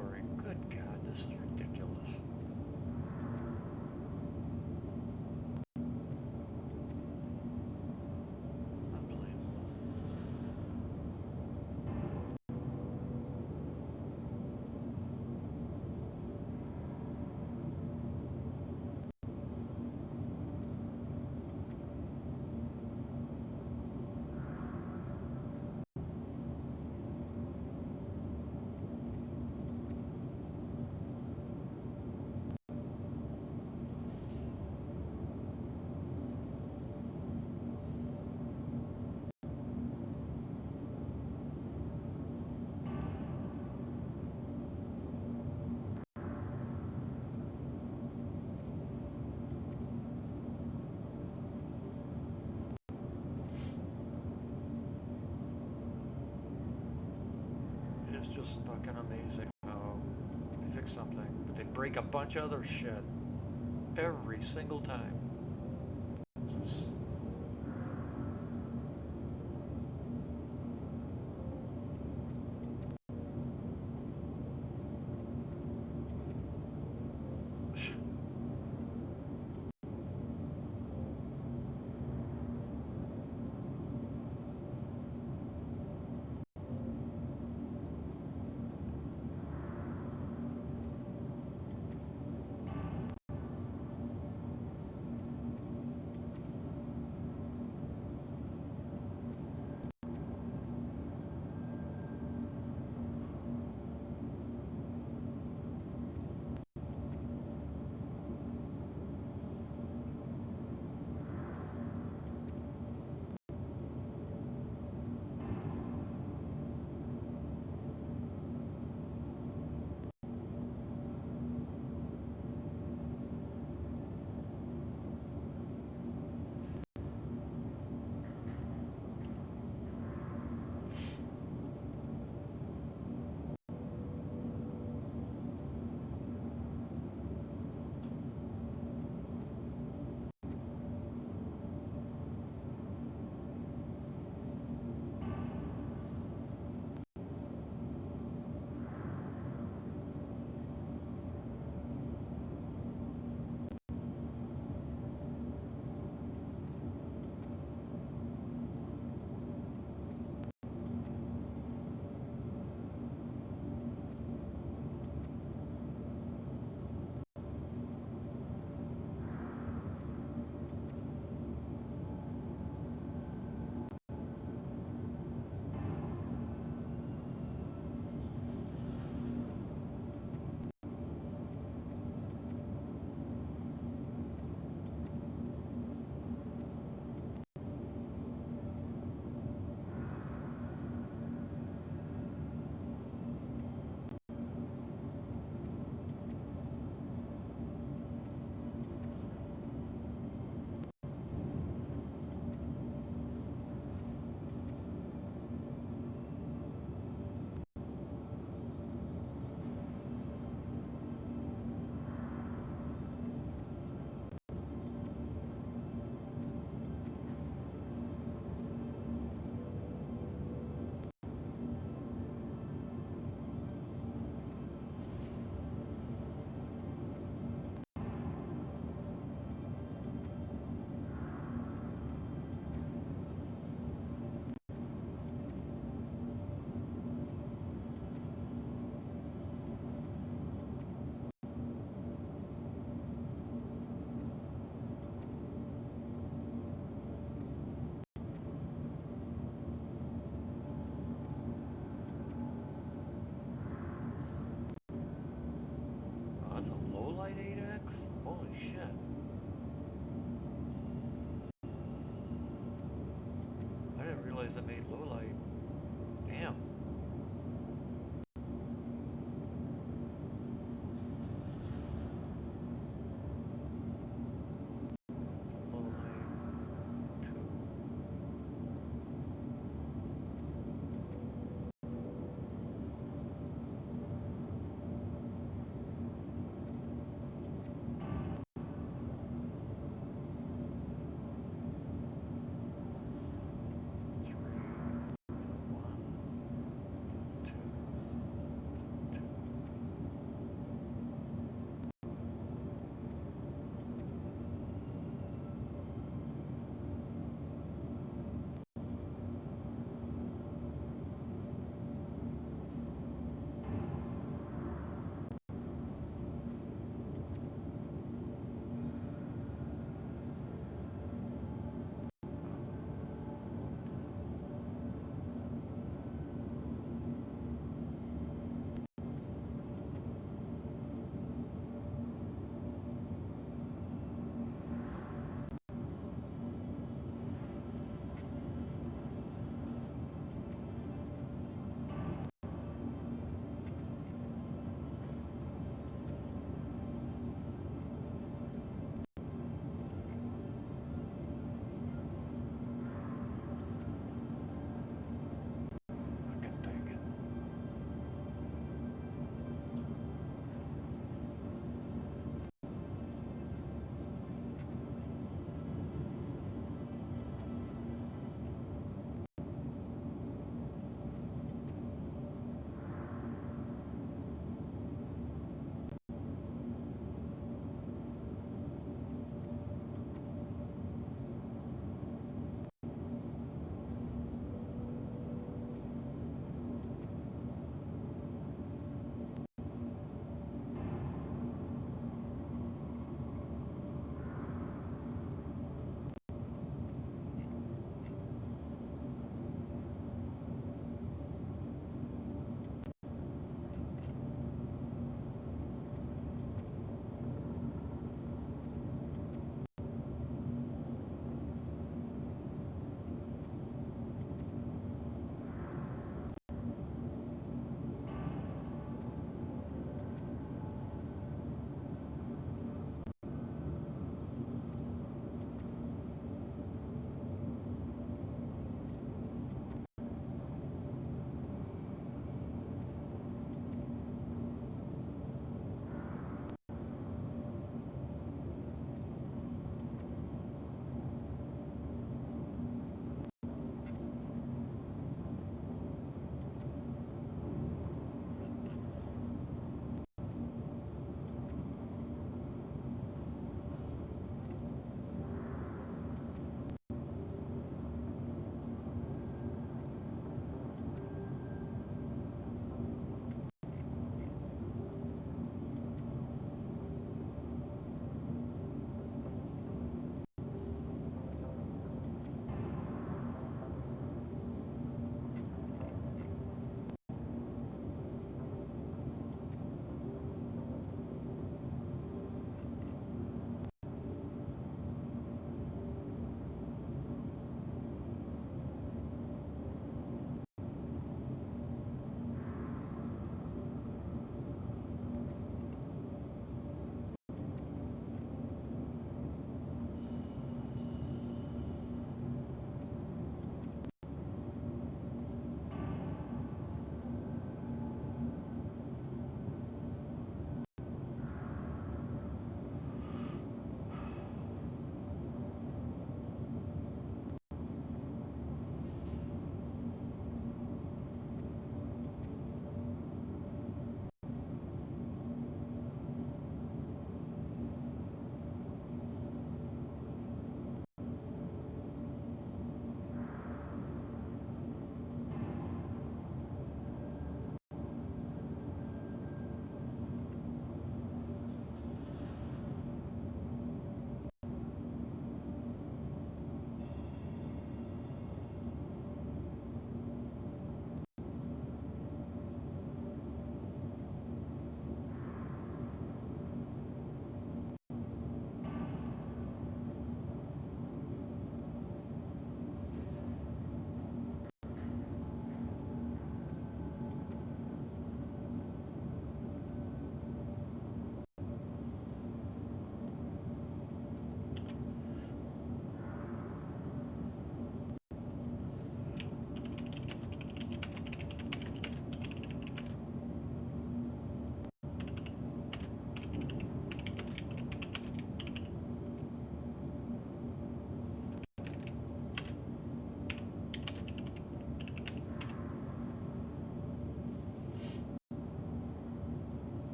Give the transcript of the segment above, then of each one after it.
story. Good God, this is ridiculous. Unbelievable. It's just fucking amazing how they fix something, but they break a bunch of other shit every single time.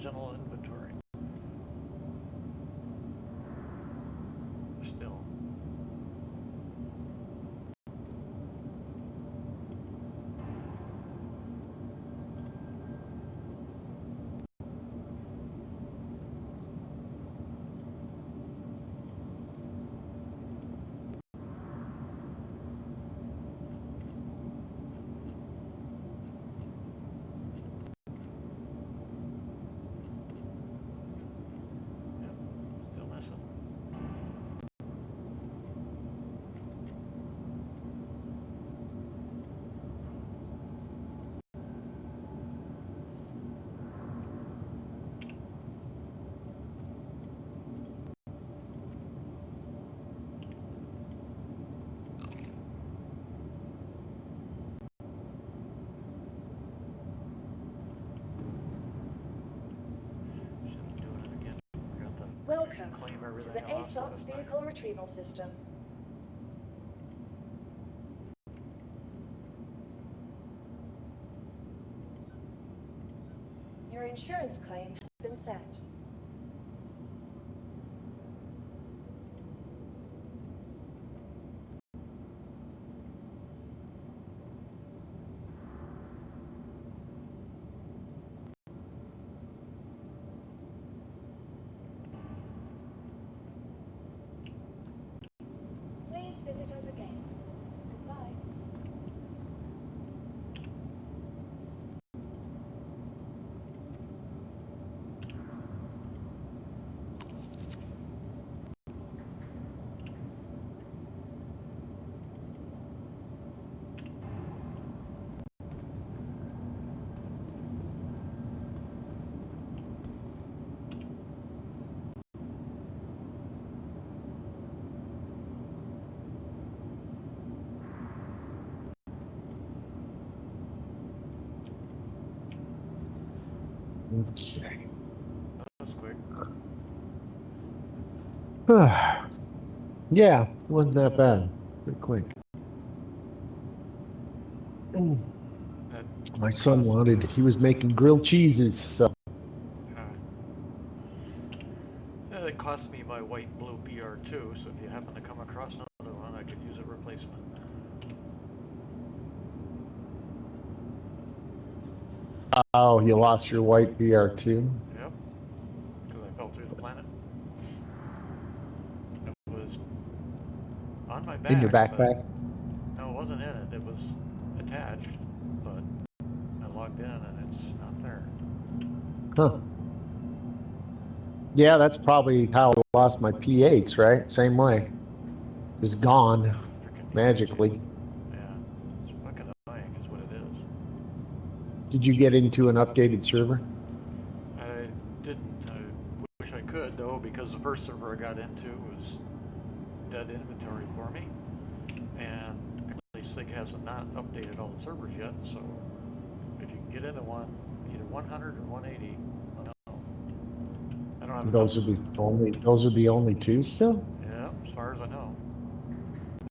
original inventory. Still. Welcome to the ASOP vehicle retrieval system. Your insurance claim has been set. Please visit us again. Goodbye. Okay. That was quick. Yeah, it wasn't that bad. Pretty quick. My son he was making grilled cheeses, so. It cost me my white and blue BR2, so if you happen to come across another one, I could use a replacement. Oh, you lost your white BR2? Yep, because I fell through the planet. It was on my back. In your backpack? No, it wasn't in it. It was attached, but I logged in and it's not there. Huh. Yeah, that's probably how I lost my P8s, right? Same way. It was gone magically. Yeah, it's fucking annoying is what it is. Did you get into an updated server? I didn't. I wish I could, though, because the first server I got into was dead inventory for me, and apparently SIG hasn't not updated all the servers yet, so if you can get into one, either 100 or 180, I don't have Those are the only two still? Yeah, as far as I know.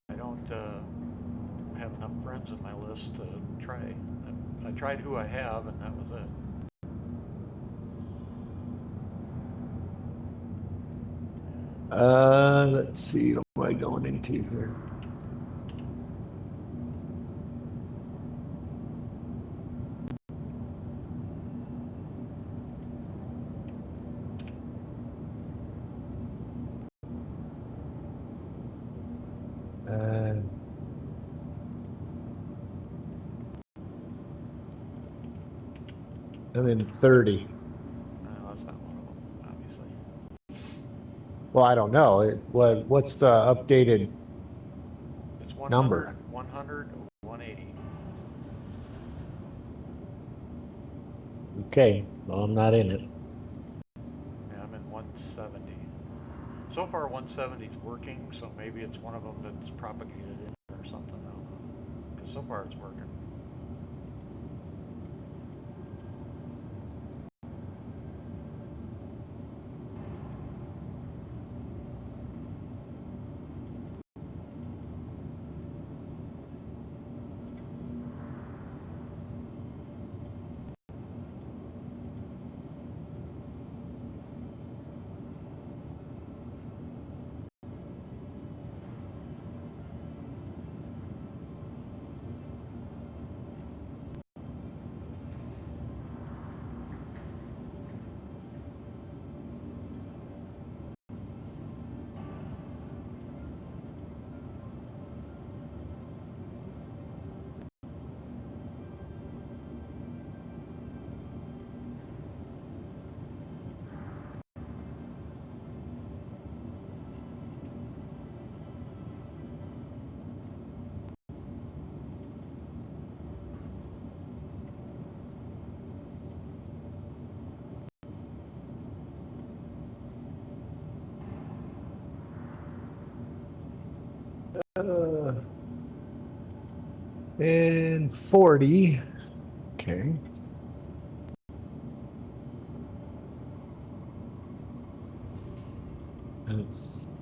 I don't have enough friends in my list to try. I tried who I have, and that was it. Let's see, what am I going into here? I'm in 30. That's not one of them, obviously. Well, I don't know. What's the updated It's 100, number? 100, 180. Okay, well, I'm not in it. Yeah, I'm in 170. So far, 170 is working, so maybe it's one of them that's propagated in or something. I don't know. Because so far it's working. And 40. Okay. That's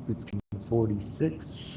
1546.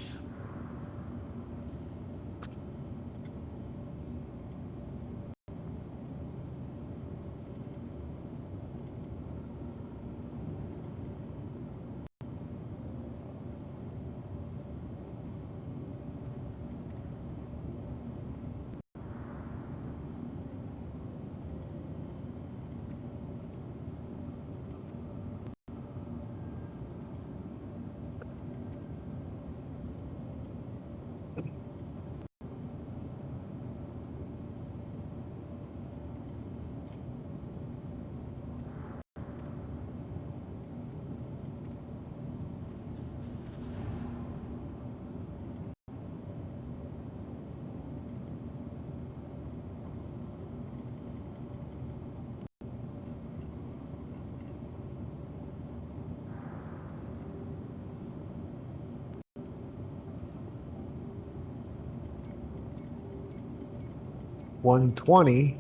$120.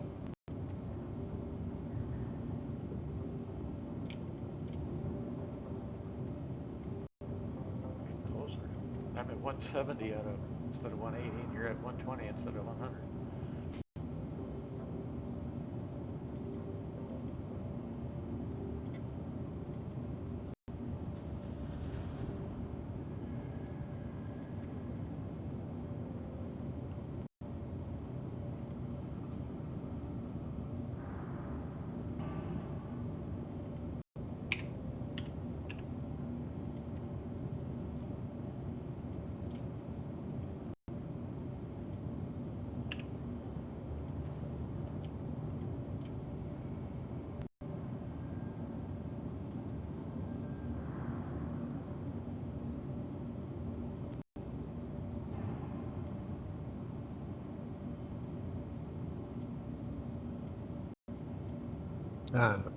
Closer. I'm at 170 instead of 180, and you're at 120 instead of 100.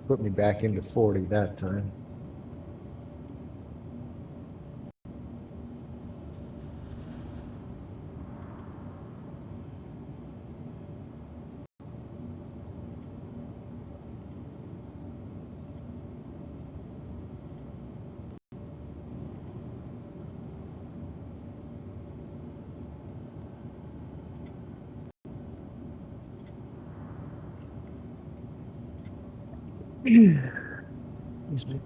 Put me back into 40 that time. Excuse me.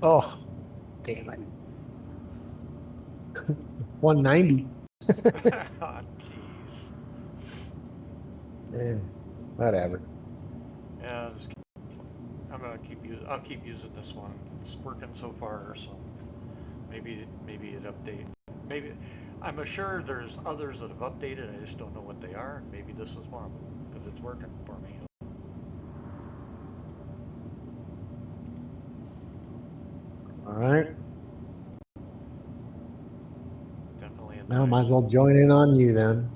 Oh, damn it. 190. Oh, jeez. Whatever. Yeah, I'll keep using this one. It's working so far, so maybe it update. Maybe I'm sure there's others that have updated. I just don't know what they are, and maybe this is one of them because it's working for me. All right. Definitely a Now, might as nice. well join in on you then.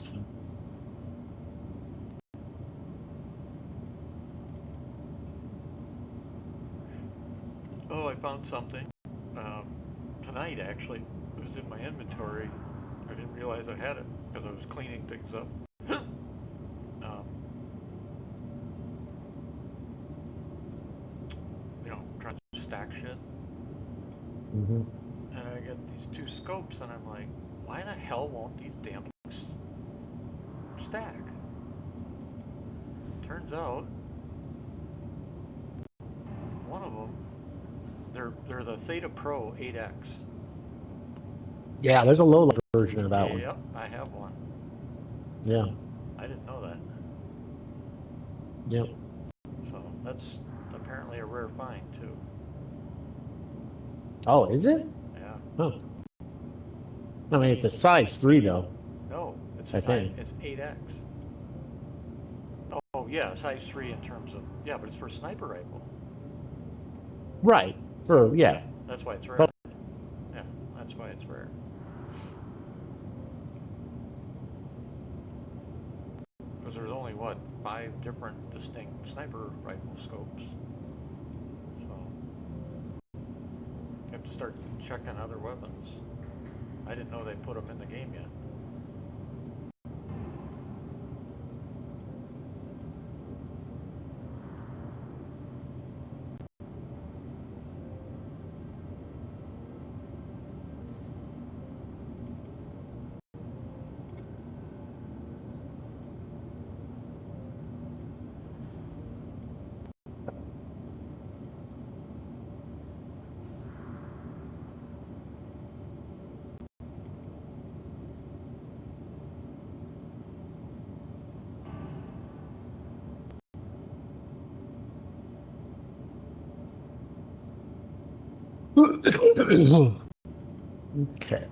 Oh, I found something tonight. Actually, it was in my inventory. I didn't realize I had it because I was cleaning things up. um, trying to stack shit. Mm-hmm. And I get these two scopes, and I'm like, why the hell won't these damn things stack? Turns out, one of them, they're the Theta Pro 8X. Yeah, there's a low version of that one. Yep, I have one. Yeah. I didn't know that. Yep. So that's apparently a rare find too. Oh, is it? Yeah. Huh. I mean, it's a size 3 though. No, I think. it's 8X. Oh yeah, size 3 in terms of, yeah, but it's for a sniper rifle. Right. Yeah. That's why it's rare. So, Yeah, that's why it's rare. Because there's only, what, 5 different distinct sniper rifle scopes. So, you have to start checking other weapons. I didn't know they put them in the game yet. okay.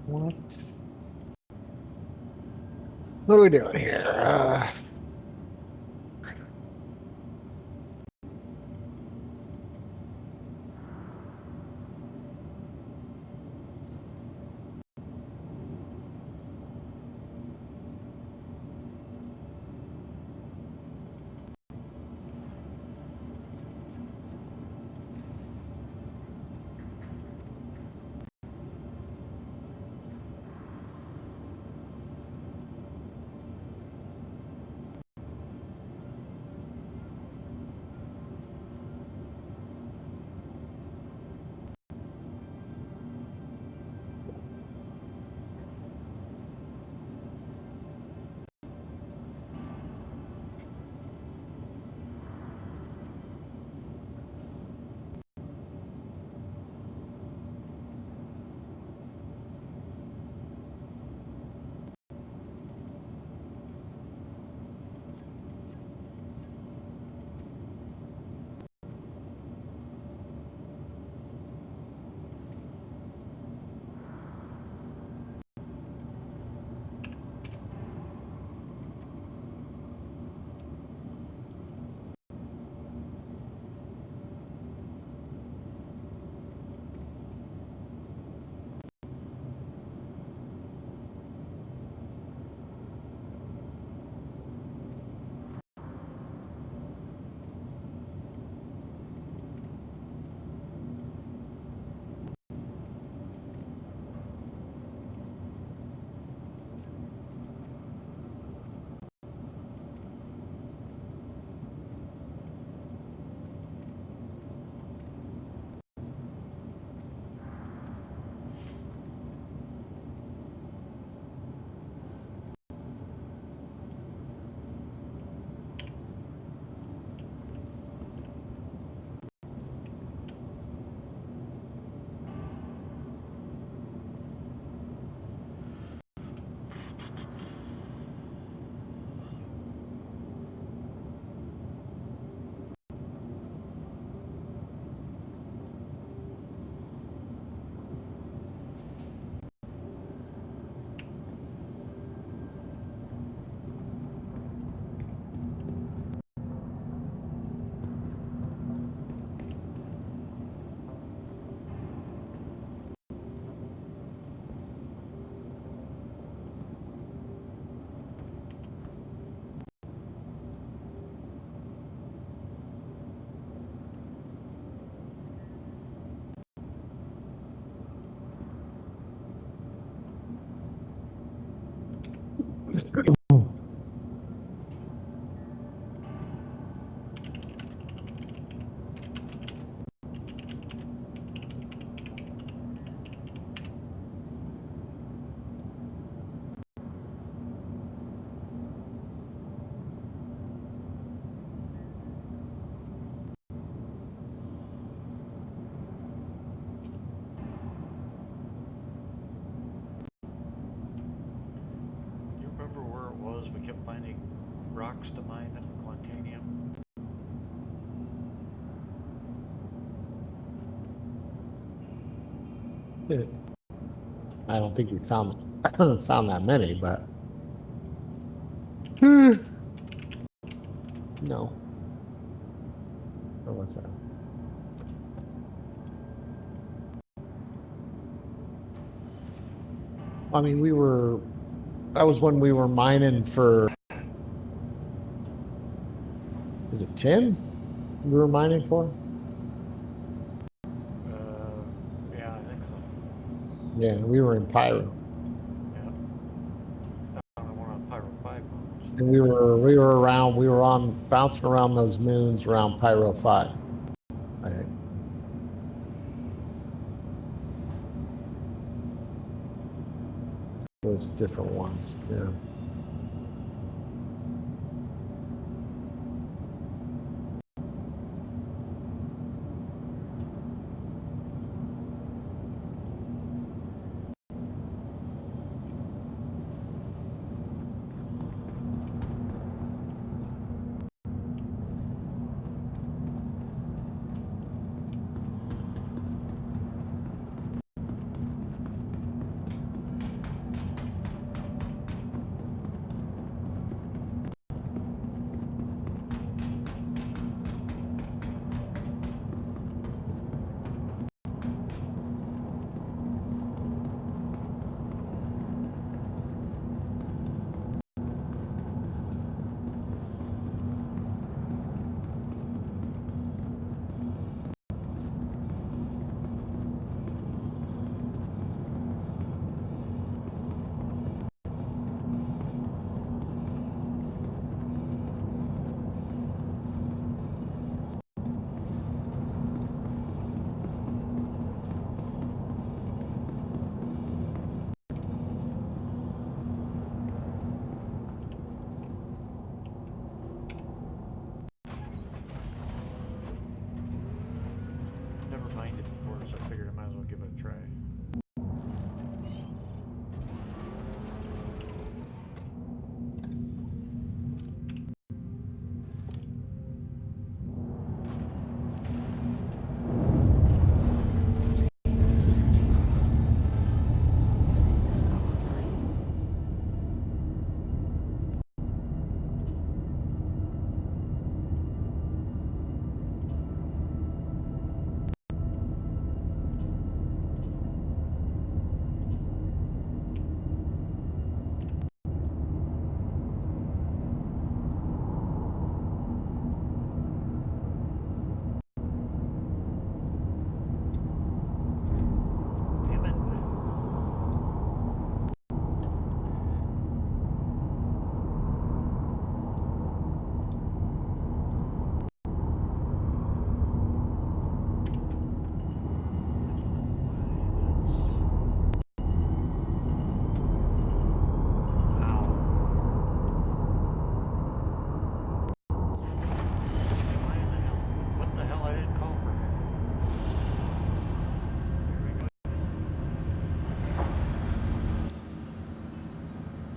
What? What are we doing here? You remember where it was? We kept finding rocks to mine in the Quantanium. I don't think we found found that many, but no. Where was that? I mean, that was when we were mining for, is it tin we were mining for? Yeah, I think so. Yeah, we were in Pyro. Yeah. Down on one of the Pyro 5 moons. And we were on bouncing around those moons around Pyro 5, I think. Those different ones, yeah.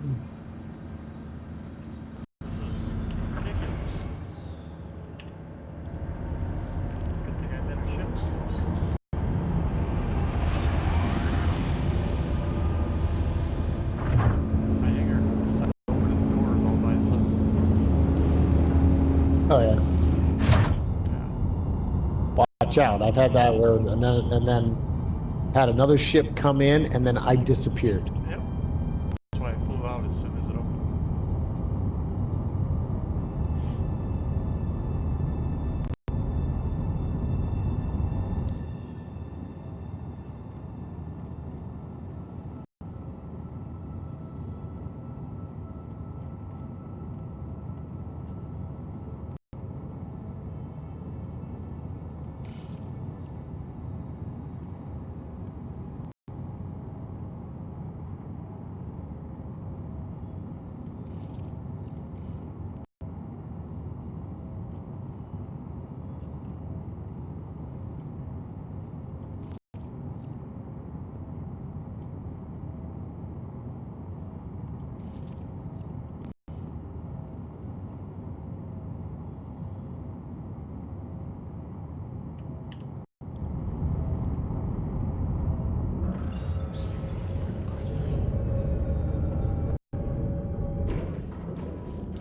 This is ridiculous. Good thing I'm in a ship. My hangar decided to open the doors all by itself. Oh yeah. Yeah. Watch out. I've had that where and then had another ship come in and then I disappeared. Yep. That's why I flew out as soon as it opened.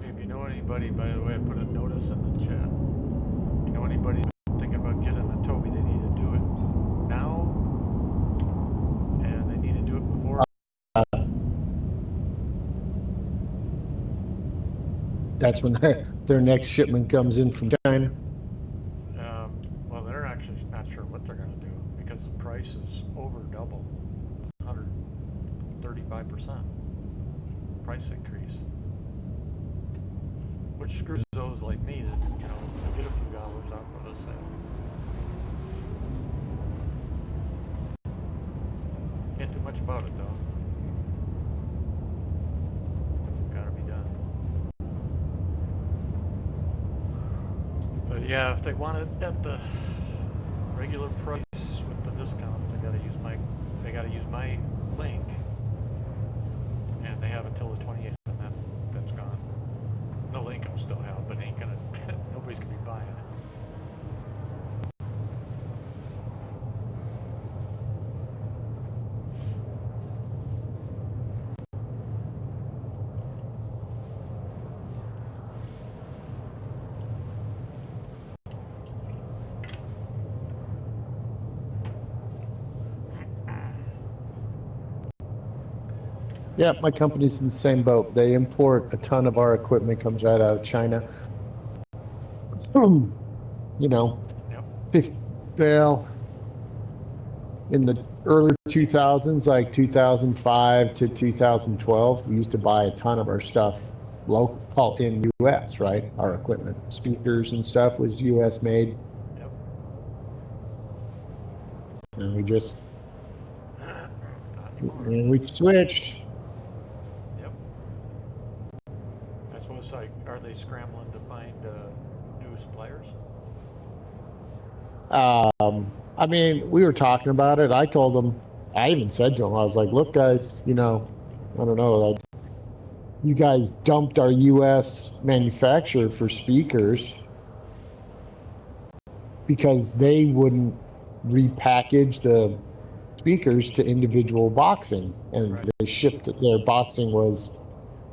If you know anybody, by the way, I put a notice in the chat. You know anybody thinking about getting a Toby, they need to do it now, and they need to do it before. That's when their next shipment comes in from China. Well, they're actually not sure what they're going to do because the price is over double, 135% price increase, which screws those like me that, you know, get a few dollars off of the sale. Can't do much about it though. Gotta be done. But yeah, if they want it at the regular price with the discount, they gotta use my link, and they have until the 28th, and then that's gone. The link will still have, but ain't gonna. Nobody's gonna be buying it. Yeah, my company's in the same boat. They import a ton of our equipment, comes right out of China. You know, Yep. well, in the early 2000s, like 2005 to 2012, we used to buy a ton of our stuff local in US, right? Our equipment, speakers and stuff was US made. Yep. And we just, Not anymore. and we switched. Yep. I suppose, like, are they scrambling to find new suppliers? I mean, we were talking about it. I told them, I even said to them, I was like, look, guys, you know, I don't know, like, you guys dumped our US manufacturer for speakers because they wouldn't repackage the speakers to individual boxing, and Right. they shipped it. Their boxing was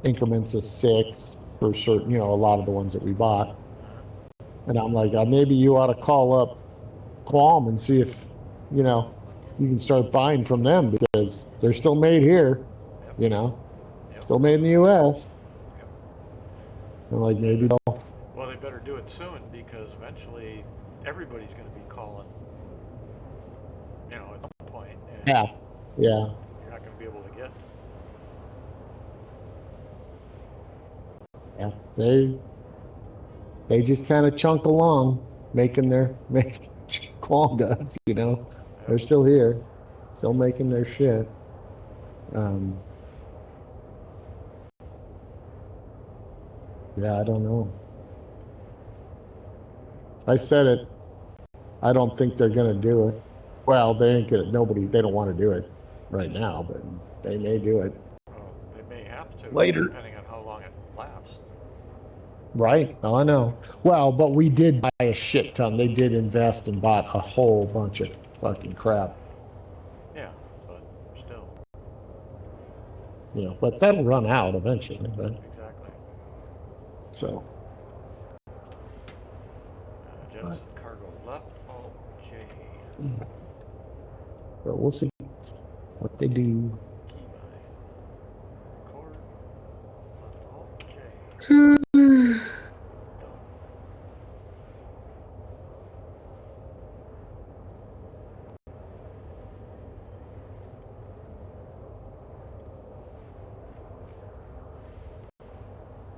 increments of 6 for certain, you know, a lot of the ones that we bought. And I'm like, maybe you ought to call up Qualm and see if, you know, you can start buying from them because they're still made here, Yep. you know, Yep. still made in the US. Yep. And like, maybe they'll. Well, they better do it soon because eventually everybody's going to be calling, you know, at some point, and Yeah. Yeah. you're not going to be able to get. Yeah. They just kind of chunk along, making Qualm does, you know. They're still here, still making their shit. Yeah, I don't know. I said it. I don't think they're gonna do it. Well, they ain't gonna. Nobody. They don't want to do it right now, but they may do it. Well, they may have have to, Later. depending on how long it lasts. Right? Oh, I know. Well, but we did buy a shit ton. They did invest and bought a whole bunch of fucking crap. Yeah, but still. You know, but that'll run out eventually, right? Exactly. So. Jettison cargo left, Alt J. But we'll see what they do. Keybind. Record. Left, Alt J. Done.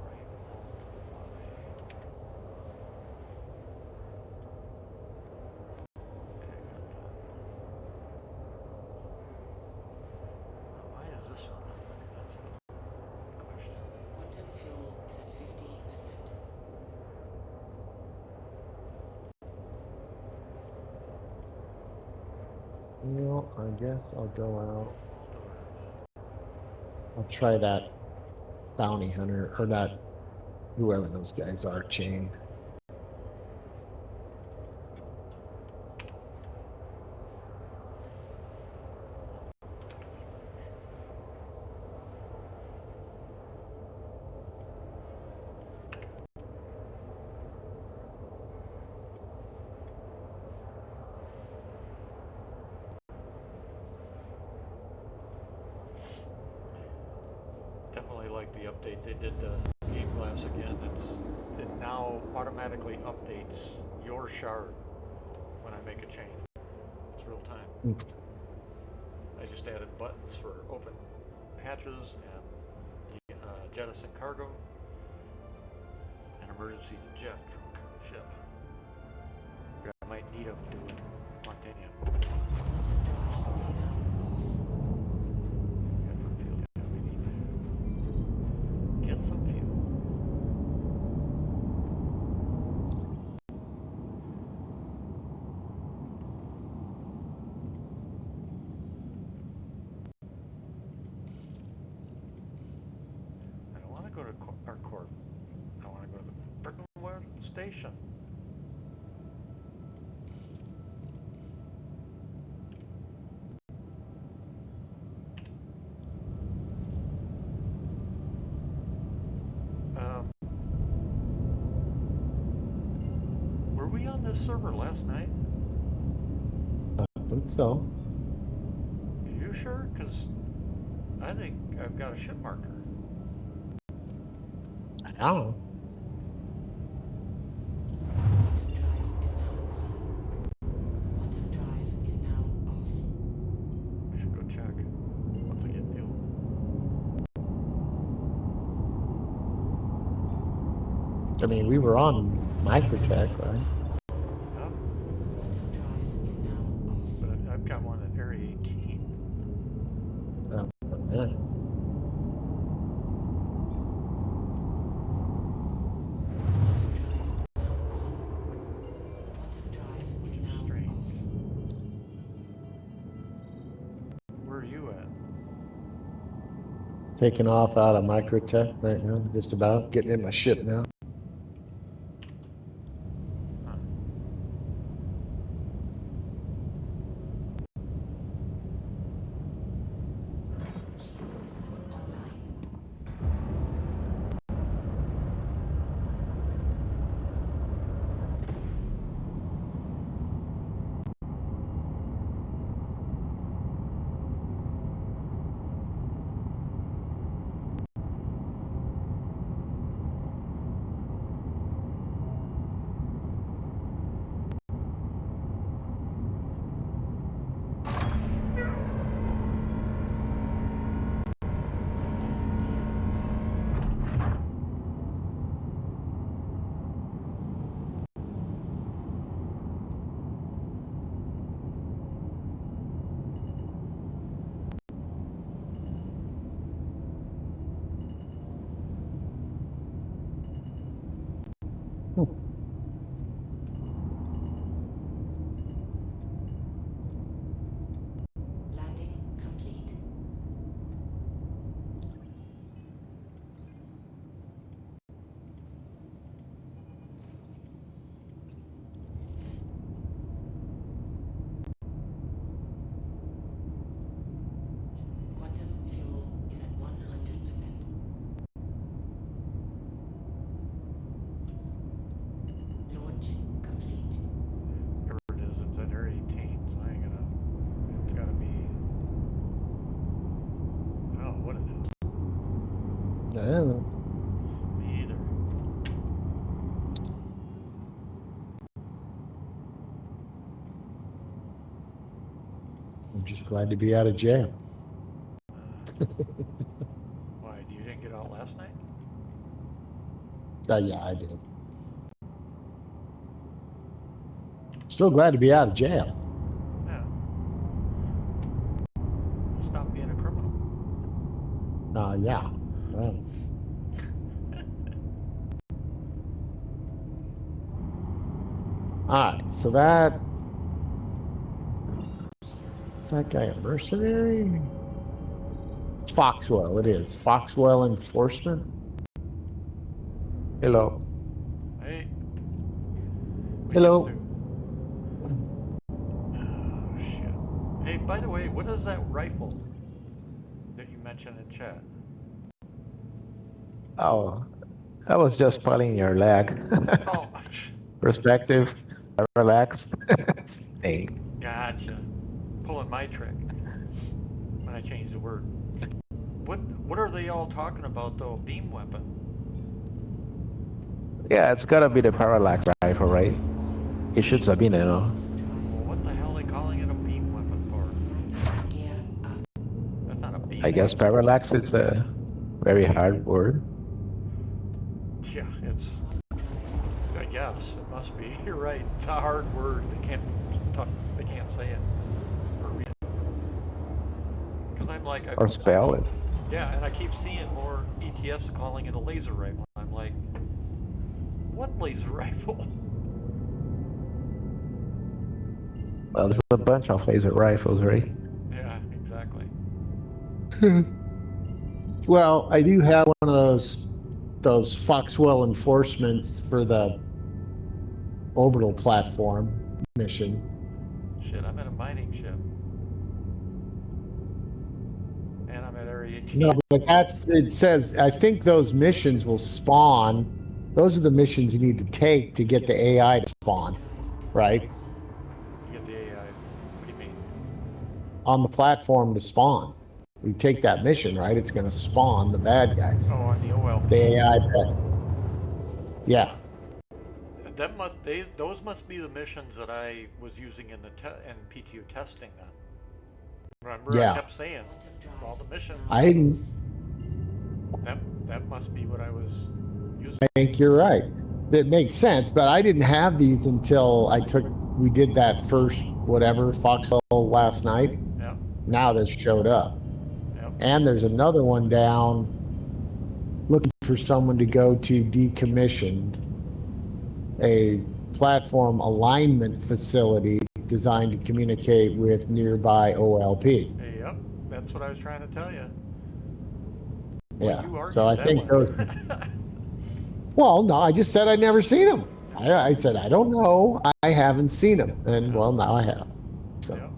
Right, Alt Y. Okay, got that. Now, why is this one not working? That's the question. Quantum fuel is at 50%. Well, I guess I'll go out. All doors. I'll try that bounty hunter, or that, whoever those guys are, chain. Definitely like the update they did to Game Glass again. It now automatically updates your shard when I make a chain. It's real time. I just added buttons for open hatches and jettison cargo and emergency eject from ship. I might need them doing Montanium. Get some fuel. I don't want to go to our court. I want to go to the Brickenwood station. Were we on this server last night? I think so. Are you sure? Because I think I've got a ship marker. I don't know. Quantum drive is now on. Quantum drive is now off. We should go check once I get fuel. I mean, we were on Microtech, right? Yep. Quantum drive is now off. But I've got one at Area 18. Yeah. Quantum drive is now Strange. off. Where are you at? Taking off out of Microtech right now, just about. Getting in my ship now. Huh. Online. Landing complete. Yeah. Me either. I'm just glad to be out of jail. Why? You didn't get out last night? Yeah, I did. Still glad to be out of jail. Yeah. Stop being a criminal. Yeah. Well, alright, so that... Is that guy a mercenary? Foxwell, it is. Foxwell Enforcement? Hello. Hey. Hello. Oh, shit. Hey, by the way, what is that rifle that you mentioned in chat? Oh, I was just pulling your leg. Oh, Perspective, relax. Stay. gotcha. Pulling my trick when I changed the word. What are they all talking about though? Beam weapon. Yeah, it's gotta be the parallax rifle, right? It shoots a beam, you know. Well, what the hell are they calling it a beam weapon for? Gear up. That's not a beam. I guess parallax is a very hard word. Yeah, it's. I guess it must be. You're right. It's a hard word. They can't talk. They can't say it or read it. Because I'm like. Or spell it. Yeah, and I keep seeing more ETFs calling it a laser rifle. I'm like, what laser rifle? Well, there's a bunch of laser rifles, right? Yeah, exactly. Well, I do have one of those Foxwell Enforcements for the orbital platform mission. Shit, I'm in a mining ship. And I'm at Area 18. No, but it says, I think those missions will spawn. Those are the missions you need to take to get the AI to spawn, right? You get the AI. What do you mean? On the platform to spawn. You take that mission, right? It's going to spawn the bad guys. Oh, on the OLP. The AI pet. Yeah. Those must be the missions that I was using in in PTU testing then. Remember, Yeah. I kept saying all the missions. I didn't. That must be what I was using. I think you're right. That makes sense, but I didn't have these until we did that first, whatever, Foxhole last night. Yep. Now this showed up. Yep. And there's another one down looking for someone to go to decommissioned, a platform alignment facility designed to communicate with nearby OLP. Yep. That's what I was trying to tell you. Yeah. You argued So I that think one. those. Well, no, I just said I'd never seen them. I said I don't know. I haven't seen them, and well, now I have. So. Yep.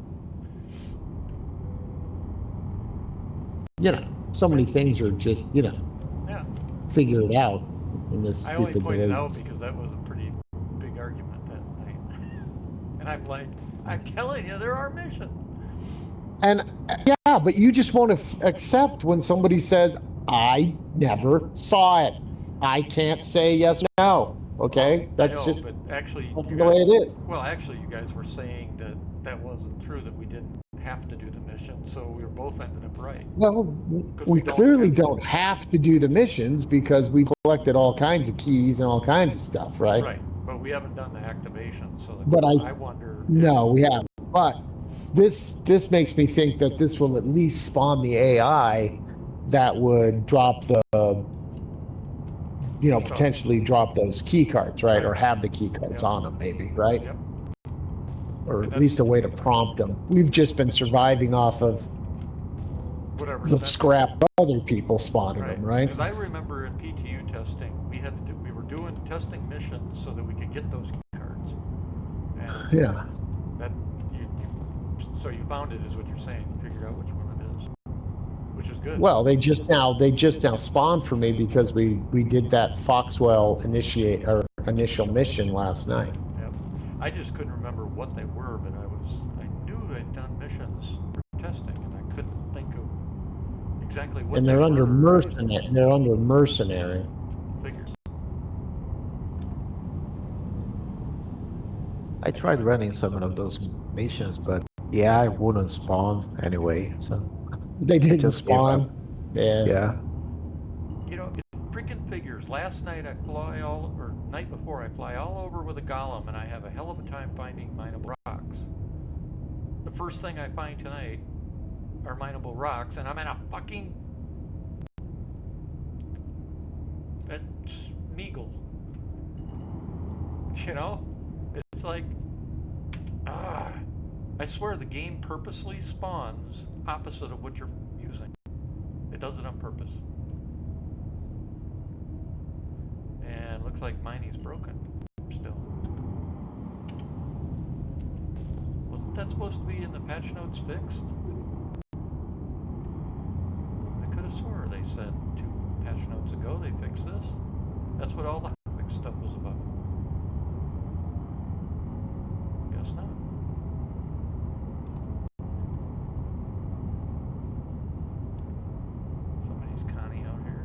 You know, so many things are just, Yeah. figure it out in this I only stupid pointed world. out because that was a pretty big argument that night. And I'm like, I'm telling you, there are missions. And yeah, but you just won't accept when somebody says, I never saw it. I can't say yes or no. Okay? That's I know, just but actually, the way it is. well, actually, you guys were saying that that wasn't true, that we didn't have to do the mission, so we were both ended up right. Well, we clearly don't have to do the missions because we collected all kinds of keys and all kinds of stuff, right? Right, but we haven't done the activation, so But I wonder. No, we haven't. But this makes me think that this will at least spawn the AI that would drop the, potentially drop those key cards, right? Or have the key cards on them, maybe, right? Yep. Or at least a way to prompt them. We've just been surviving off of Whatever. the scrap other people spawning them, right? Because I remember in PTU testing, we were doing testing missions so that we could get those key cards. And Yeah. So you found it, is what you're saying. You figured out which one it is, which is good. Well, they just now spawned for me because we did that Foxwell initial mission last night. Yep. I just couldn't remember what they were, but I knew I'd done missions for testing, and I couldn't think of exactly what And they they're under were. mercenary. They're under mercenary. Figures. I tried running some of those missions, but yeah, I wouldn't spawn anyway, so They I didn't just gave up. spawn. Yeah. Yeah. You know, it freaking figures. Last night or night before, I fly all over with a golem, and I have a hell of a time finding mineable rocks. The first thing I find tonight are mineable rocks, and I'm in a fucking... That's Meagle. You know? It's like... Ah... I swear the game purposely spawns opposite of what you're using. It does it on purpose. And looks like mining's broken still. Wasn't that supposed to be in the patch notes fixed? I could have swore they said 2 patch notes ago they fixed this. That's what all the fix stuff was about. Guess not. Somebody's Connie out here.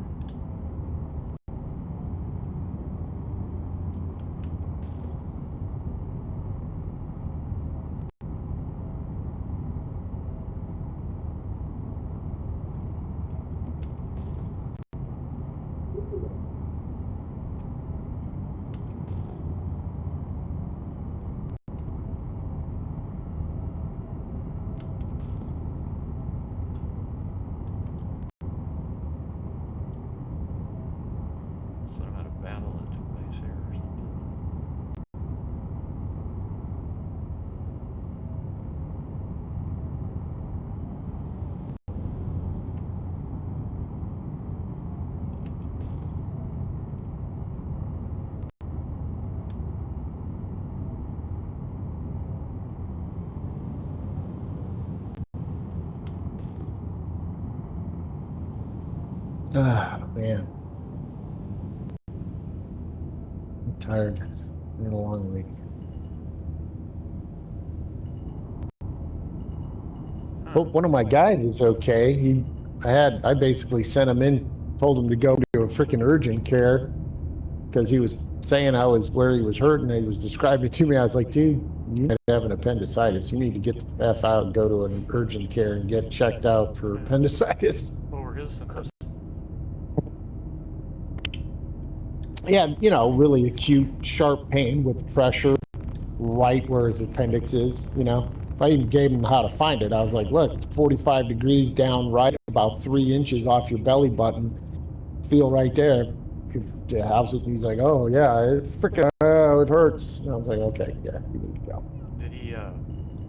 Some kind of battle that took place here or something. Ah, man. I'm tired. Been a long week. Well, one of my guys is okay. I basically sent him in, told him to go to a freaking urgent care because he was saying where he was hurting. He was describing it to me. I was like, dude, you might have an appendicitis. You need to get the F out and go to an urgent care and get checked out for appendicitis. What were his symptoms? Yeah, really acute, sharp pain with pressure right where his appendix is, I even gave him how to find it. I was like, look, it's 45 degrees down right, about 3 inches off your belly button. Feel right there. How's it? He's like, oh, yeah, it freaking, it hurts. And I was like, okay, yeah, you need to go. Did he,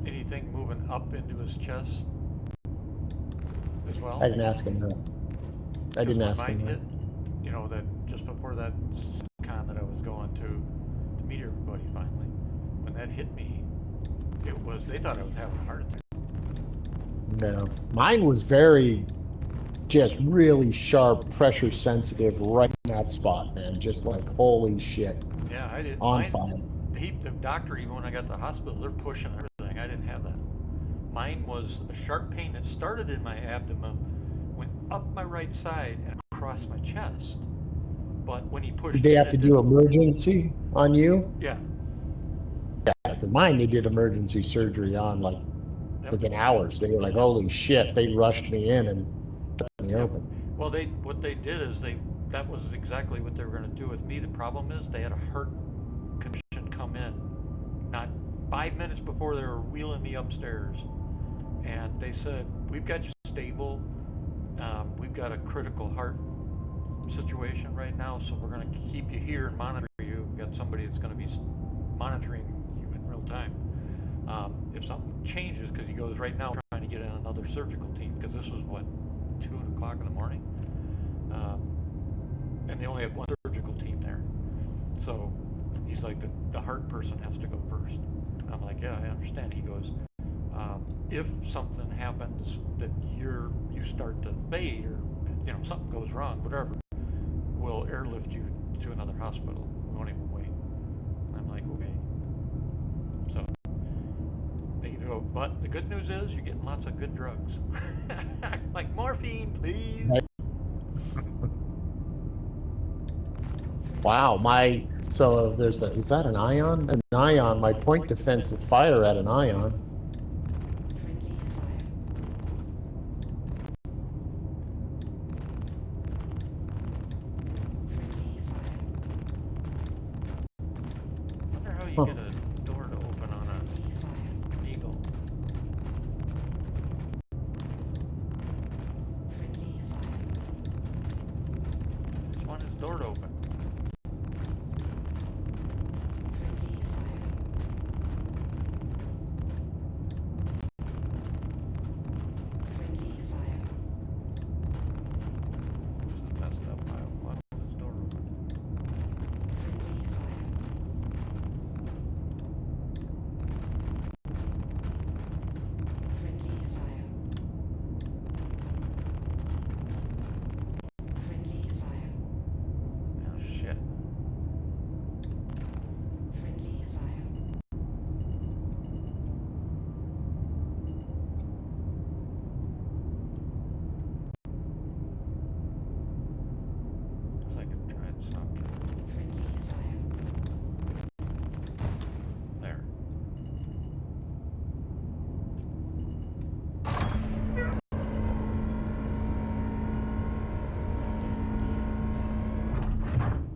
anything moving up into his chest as well? I didn't ask him that. I didn't ask him Mine that. hit, that just before that con that I was going to meet everybody finally, when that hit me, they thought I was having a heart attack. No. Mine was just really sharp, pressure sensitive right in that spot, man. Just like, holy shit. Yeah, I did. On fire. The doctor, even when I got to the hospital, they're pushing everything. I didn't have that. Mine was a sharp pain that started in my abdomen, went up my right side and across my chest. But when he pushed Did they have to do emergency on you? Yeah. Yeah, because mine, they did emergency surgery on like within hours. They were like, holy shit. They rushed me in and cut me open. Well, what they did is that was exactly what they were going to do with me. The problem is they had a heart condition come in not 5 minutes before they were wheeling me upstairs, and they said, we've got you stable, we've got a critical heart situation right now, so we're going to keep you here and monitor you. We've got somebody that's going to be monitoring you in real time. If something changes, because he goes, right now trying to get in another surgical team, because this was 2 o'clock in the morning, and they only have one surgical team there. So he's like, the heart person has to go first. I'm like, yeah, I understand. He goes, if something happens that you start to fade, or something goes wrong, whatever, we'll airlift you to another hospital. We won't even wait. I'm like, okay. So they You know, but the good news is you're getting lots of good drugs. Like morphine, please. Right. Wow, so is that an ion? An ion, my point defense is fire at an ion. Friendly fire. Friendly fire. I wonder how you Huh. get a door to open on Friendly fire. an eagle. Friendly fire. Just want his door to open. Friendly fire. Friendly fire. This is messed up. I want his door open. Friendly fire. Friendly fire. Friendly fire. Oh shit. Friendly fire. Guess I can try and stop it. Friendly fire. There.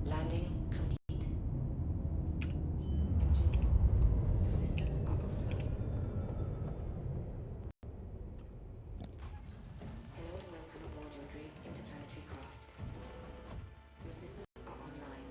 Landing complete. Engines. Your systems are offline. Hello and welcome aboard your Drake interplanetary craft. Your systems are online.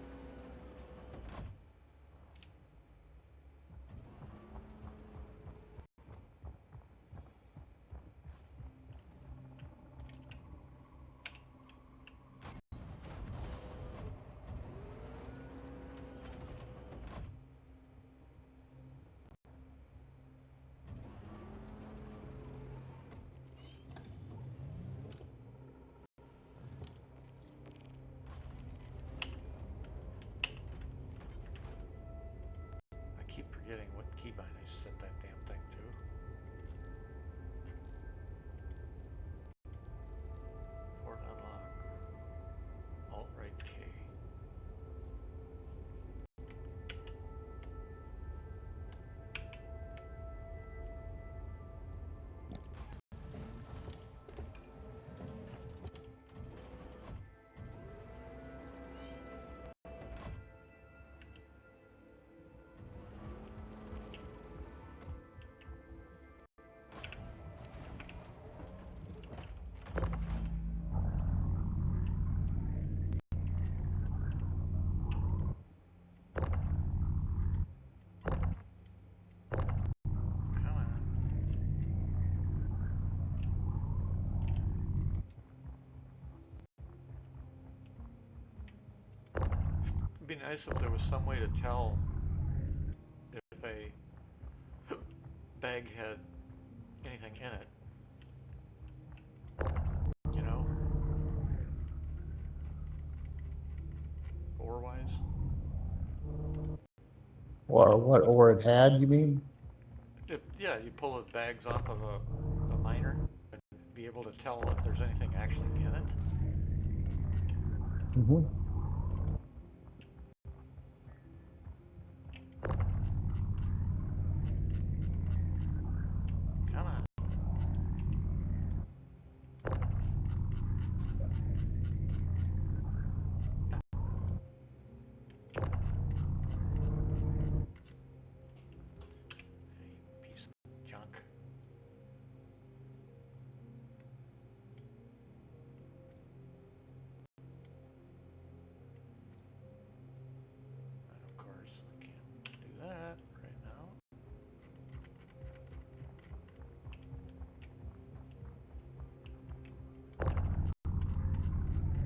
I keep forgetting what keybind I set that damn thing to. Port unlock. Alt right K. Come on. It'd be nice if there was some way to tell if a bag had anything in it. You know? Ore-wise. Or it had, you mean? Yeah, you pull the bags off of a miner and be able to tell if there's anything actually in it. Mm-hmm. Come on. You piece of junk. And of course, I can't do that right now.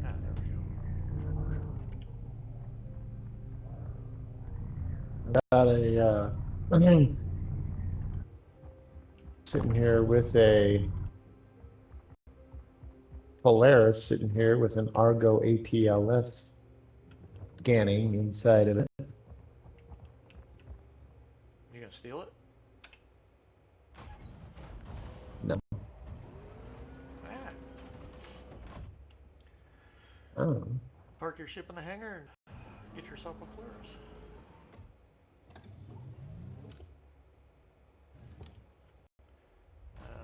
Ah, there we go. Got a sitting here with a Polaris sitting here with an Argo ATLS scanning inside of it. You gonna steal it? Oh. Park your ship in the hangar and get yourself a Polaris.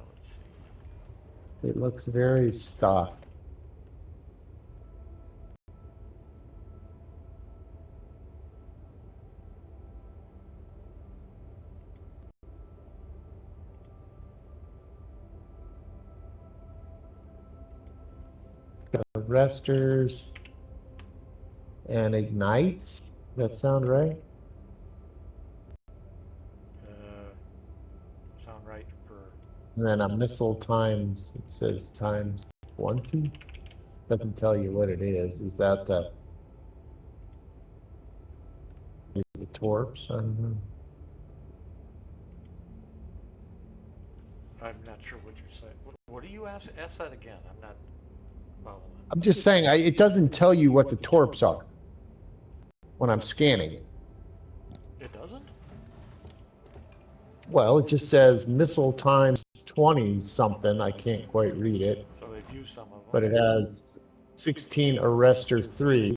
Let's see. It looks very stock. Got arresters and ignites. Does that sound right? Sound right for And then a missile times, it says times 20. Doesn't tell you what it is. Is that the torps? I don't know. I'm not sure what you're saying. What do you ask? Ask that again. I'm not following. I'm just saying, it doesn't tell you what the torps are when I'm scanning it. It doesn't? Well, it just says missile times 20 something. I can't quite read it. So they've used some of them. But it has 16 arrestor 3s,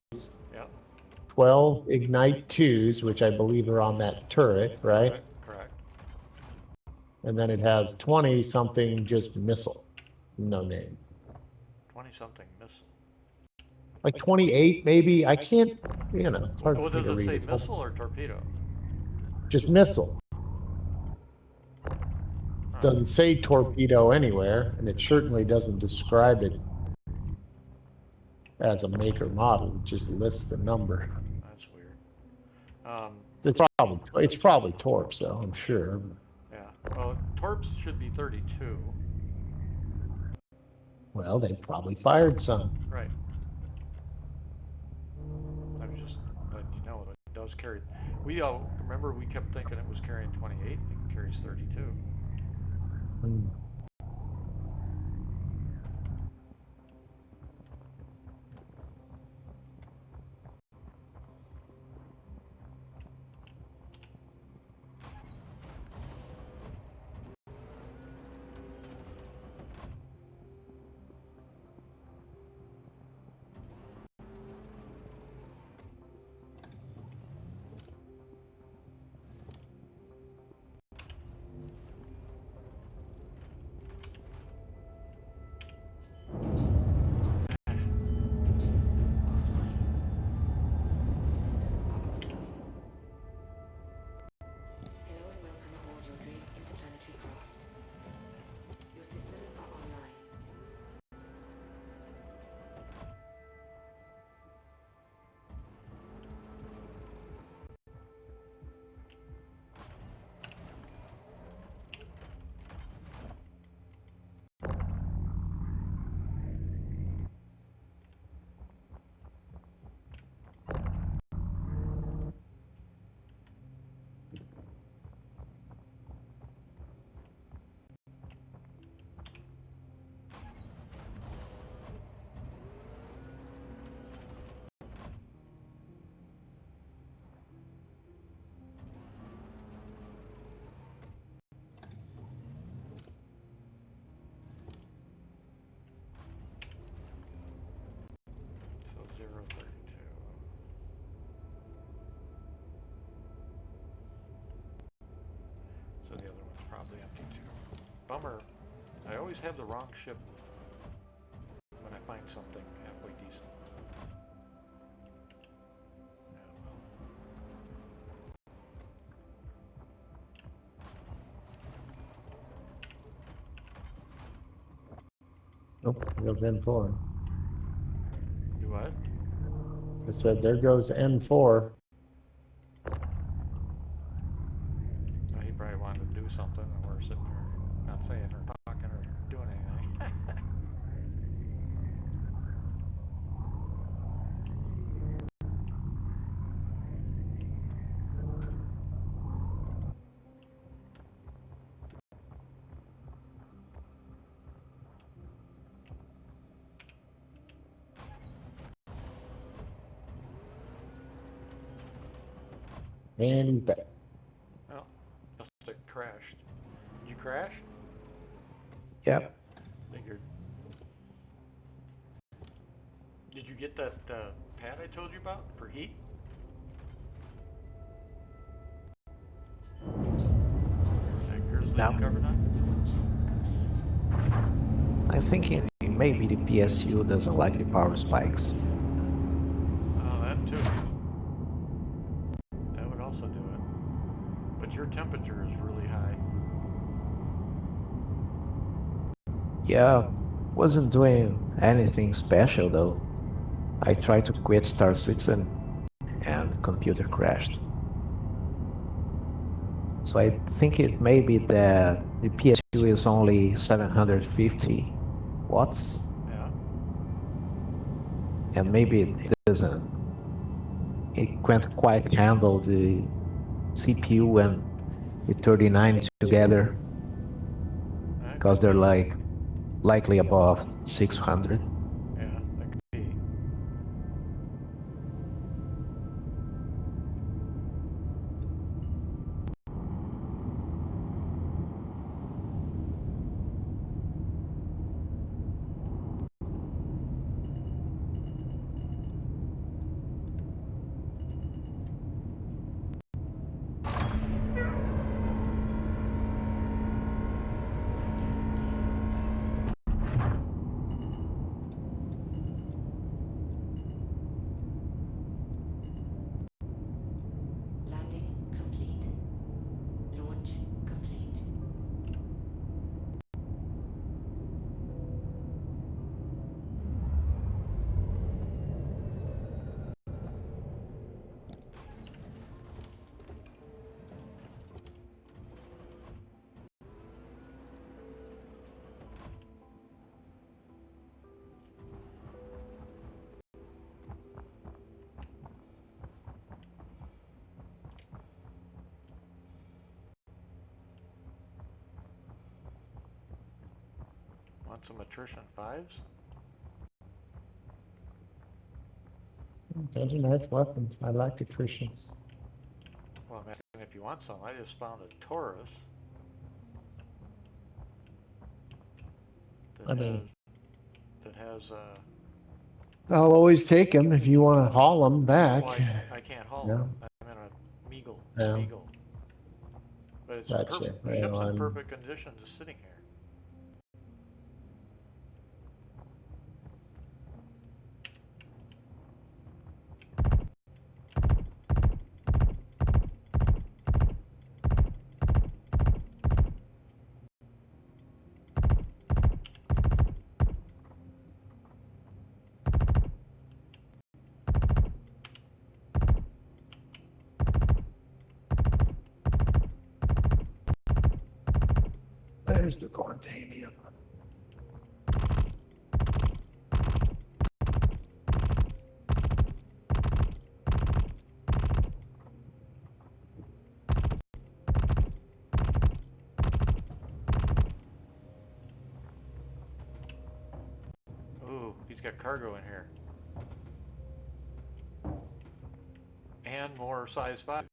Yeah. 12 ignite 2s, which I believe are on that turret, right? Correct. And then it has 20 something just missile. No name. 20 something missile. Like 28 maybe. I can't, it's hard Well, for me does to it read. say It's missile or torpedo? just missile. Huh. Doesn't say torpedo anywhere, and it certainly doesn't describe it as a make or model. It just lists the number. That's weird. It's probably torps though, I'm sure. Yeah. Well, torps should be 32. Well, they probably fired some. Right. I was just letting you know that it does carry. We remember we kept thinking it was carrying 28. It carries 32. Hmm. Hello and welcome aboard your Drake interplanetary craft. Your systems are online. So 032. So the other one's probably empty too. Bummer. I always have the wrong ship when I find something halfway decent. Nope, there goes N4. Do what? I said, there goes N4. Well, he probably wanted to do something, and we're sitting there not saying or talking or doing anything. And he's back. Well, must have crashed. Did you crash? Yep. Figured. Did you get that pad I told you about for heat? That grizzly No. covered up? I'm thinking maybe the PSU doesn't like the power spikes. Oh, that too. That would also do it. But your temperature is really high. Yeah, wasn't doing anything special though. I tried to quit Star Citizen and the computer crashed. So I think it may be that the PSU is only 750 watts, Yeah. and maybe it can't quite handle the CPU and the 39 together, That because could they're be. likely above 600. Yeah, that could be. Landing complete. Launch complete. Want some attrition 5s? Those are nice weapons. I like attritions. Well, I'm asking if you want some. I just found a Taurus I mean, that has I'll always take them if you want to haul them back. well, I can't haul Yeah. them. I'm in a Meagle. Yeah. Meagle. But it's in Gotcha. the ship's in perfect condition just sitting here. There's the Quantanium. Ooh, he's got cargo in here. And more size 5s.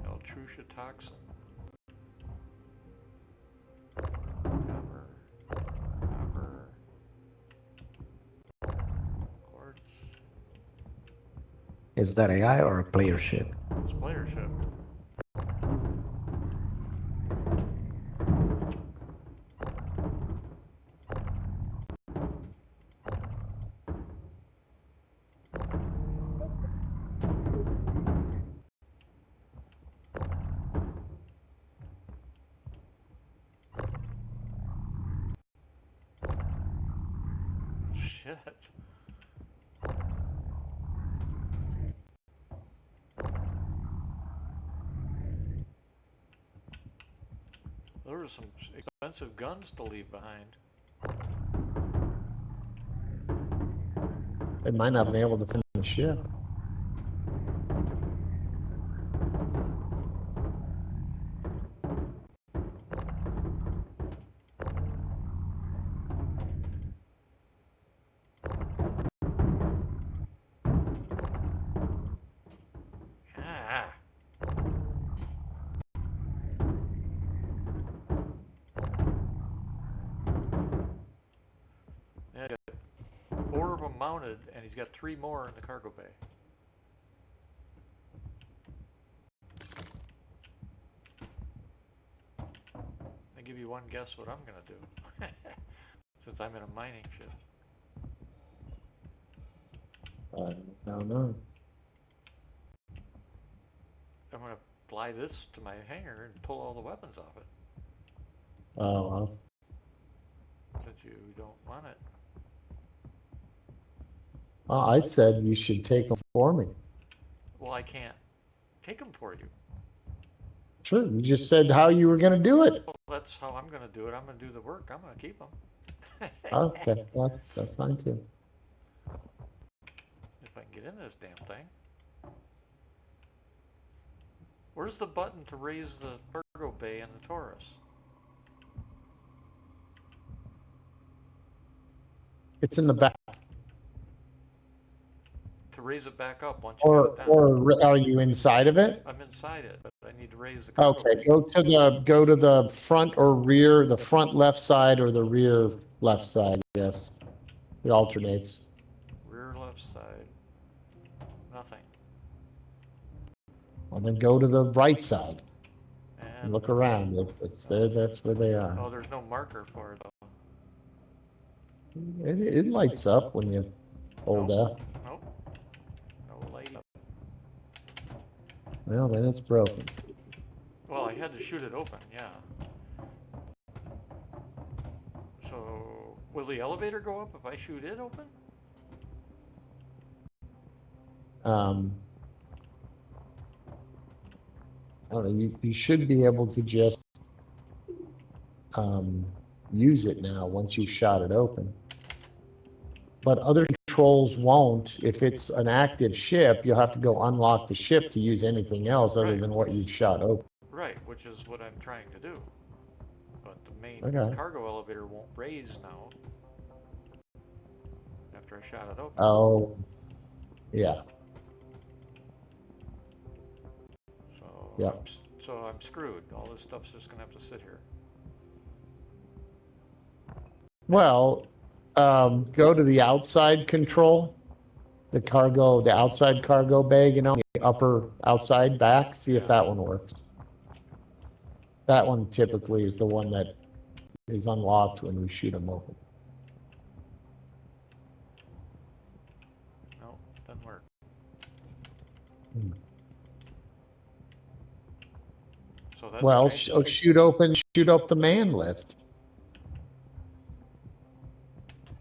Altrucia toxin. Copper. Copper. Quartz. Is that AI or a player ship? It's player ship. Shit. There were some expensive guns to leave behind. They might not have been able to finish the ship. Ah. mounted, and he's got 3 more in the cargo bay. I'll give you one guess what I'm gonna do, since I'm in a mining ship. I don't know. I'm gonna fly this to my hangar and pull all the weapons off it, Oh, well. since you don't want it. Well, I said you should take them for me. Well, I can't take them for you. Sure, you just said how you were going to do it. Well, that's how I'm gonna do it. I'm gonna do the work. I'm gonna keep them. Okay, that's fine too. If I can get in this damn thing. Where's the button to raise the cargo bay in the Taurus? It's in the back. To raise it back up once you get it down. Or are you inside of it? I'm inside it, but I need to raise the cargo Okay, bay. go to the front or rear, the front left side or the rear left side, yes. It alternates. Rear left side. Nothing. Well, then go to the right side and And look around. If it's there, that's where they oh, are. there's no marker for it though. It lights up when you hold Nope. F. Nope. No light up. Well, then it's broken. Well, I had to shoot it open, yeah. So, will the elevator go up if I shoot it open? I don't know, you should be able to just use it now once you've shot it open. But other controls won't. If it's an active ship, you'll have to go unlock the ship to use anything else other Right. than what you've shot open. Right, which is what I'm trying to do. But the main Okay. cargo elevator won't raise now. After I shot it open. Oh, yeah. So, Yeah. I'm screwed. All this stuff's just gonna have to sit here. Well, go to the outside control, the outside cargo bay, you know, the upper outside back, see if that one works. That one typically is the one that is unlocked when we shoot them open. No, doesn't work. So that's Well, changed. shoot up the man lift.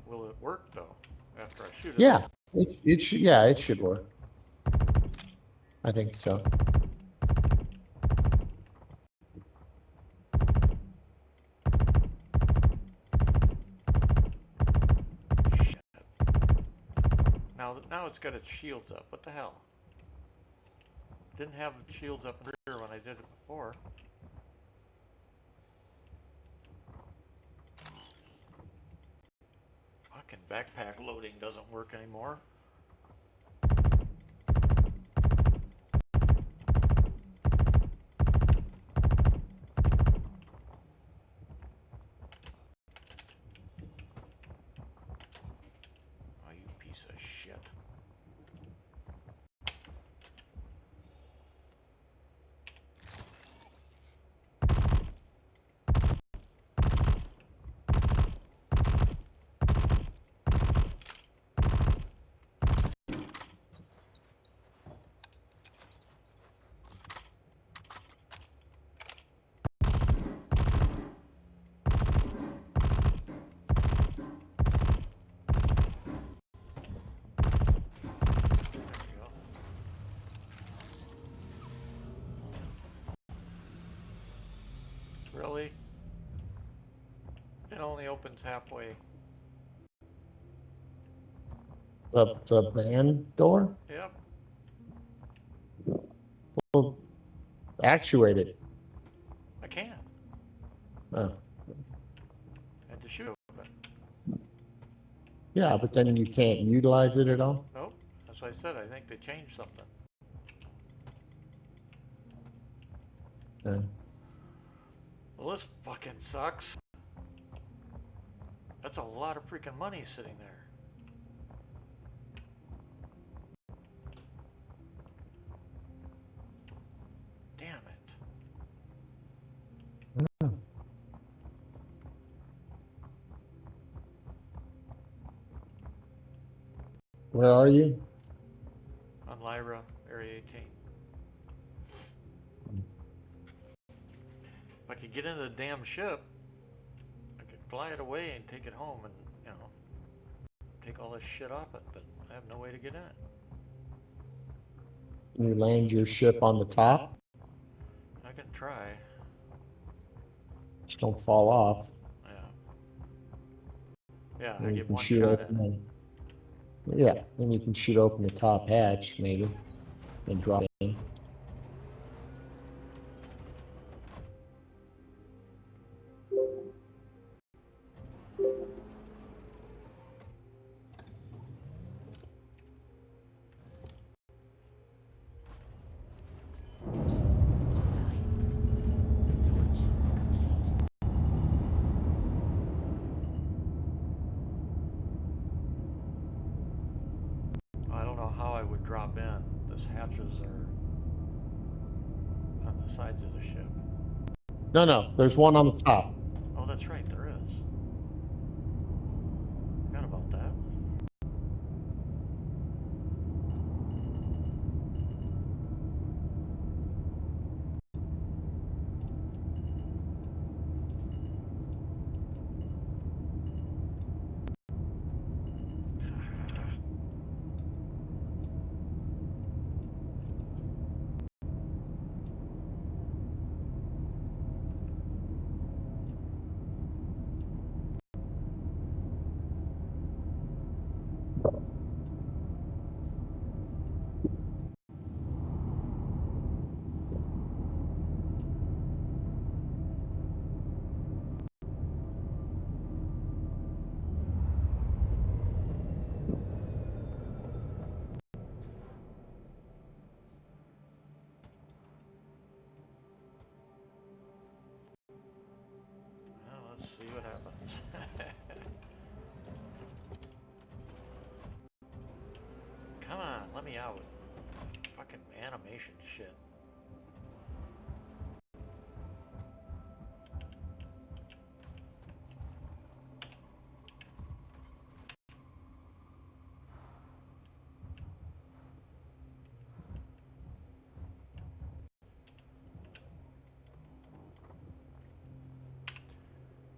Will it work though? After I shoot it? Yeah, it should work. I think so. Shit. Now it's got its shields up. What the hell? Didn't have its shields up here when I did it before. Fucking backpack loading doesn't work anymore. Oh, you piece of shit. Really? It only opens halfway. The van door? Yep. Well, actuate it. I can. Oh. Had to shoot open. Yeah, but then you can't utilize it at all? Nope. As I said, I think they changed something. Yeah. Well, this fucking sucks. That's a lot of freaking money sitting there. Where are you? On Lyra, Area 18. If I could get into the damn ship, I could fly it away and take it home and, you know, take all this shit off it, but I have no way to get in it. Can you land your ship on the top? I can try. Just don't fall off. Yeah. Yeah, I Then you get can one shoot shot at open it. yeah, then you can shoot open the top hatch, maybe, and drop in. I don't know how I would drop in. Those hatches are on the sides of the ship. No, there's one on the top. Oh, that's right, there is. Forgot about that. Well, let's see what happens. Come on, let me out. Fucking animation shit.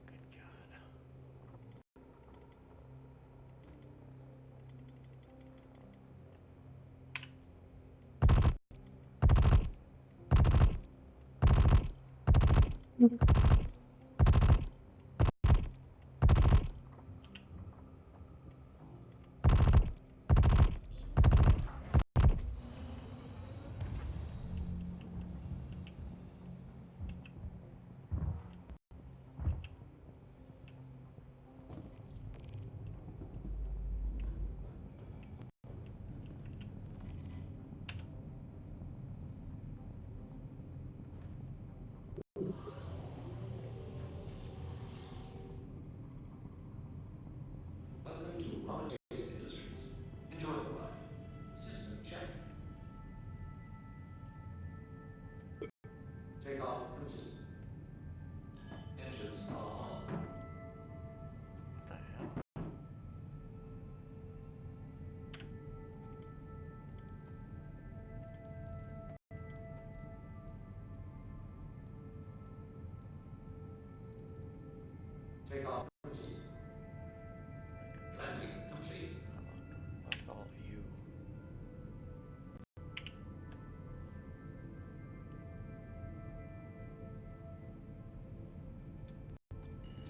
Good God. Welcome to Voyages Industries. Enjoy the ride. System check. Takeoff complete. Engines are on. What the hell? Takeoff complete. Landing complete. I left all you.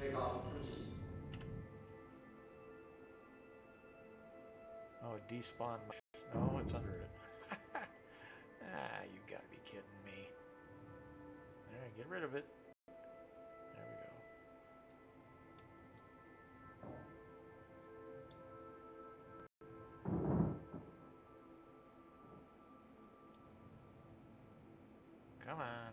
Takeoff complete. Oh, it despawned. No, it's under it. Ah, you gotta be kidding me. Alright, get rid of it. There we go. Come on.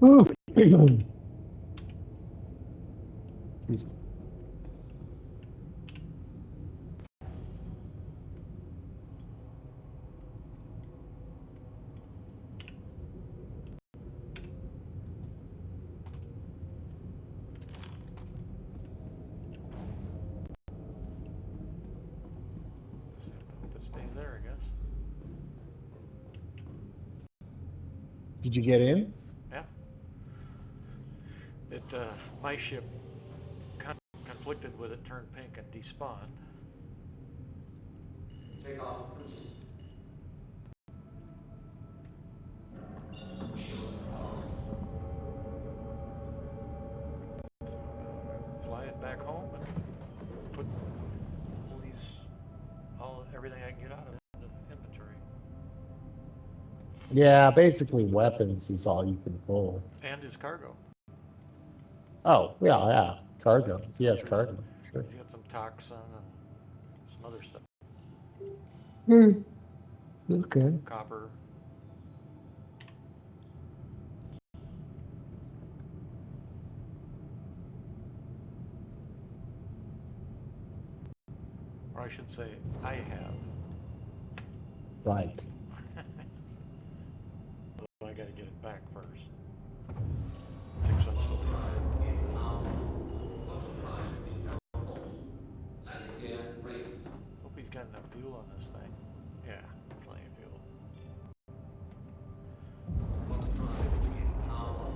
Ooh. He's- Hope it stays there, I guess. Did you get in? Yeah. It, my ship conflicted with it, turned pink and despawned. Takeoff complete. Shields on. Fly it back home and put everything I can get out of it into inventory. Yeah, basically weapons is all you can pull. And his cargo. Oh, yeah, yeah. Cargo. He has cargo. Sure. He's got some toxin and some other stuff. Hmm. Okay. Copper. Or I should say, I have. Right. Although I gotta get it back first. Fix that stuff. Drive is now on. Auto drive is now off. Landing gear raised. Hope he's got enough fuel on this thing. Yeah, plenty of fuel. Auto drive is now on.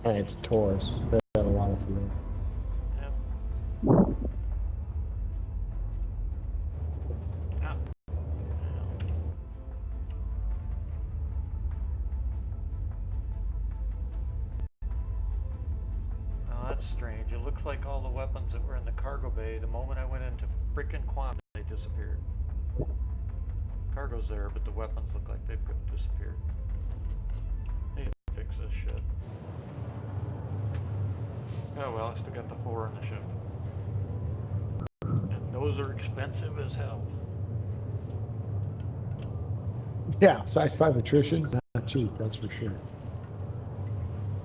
And it's Taurus. They have a lot of fuel. Yep. Ah. Oh, that's strange. It looks like all the weapons that were in the cargo bay, the moment I went into frickin' Quantum, they disappeared. Cargo's there, but the weapons look like they've disappeared. They need to fix this shit. Oh well, I still got the 4 in the ship. And those are expensive as hell. Yeah, size 5 attrition's not cheap, that's for sure.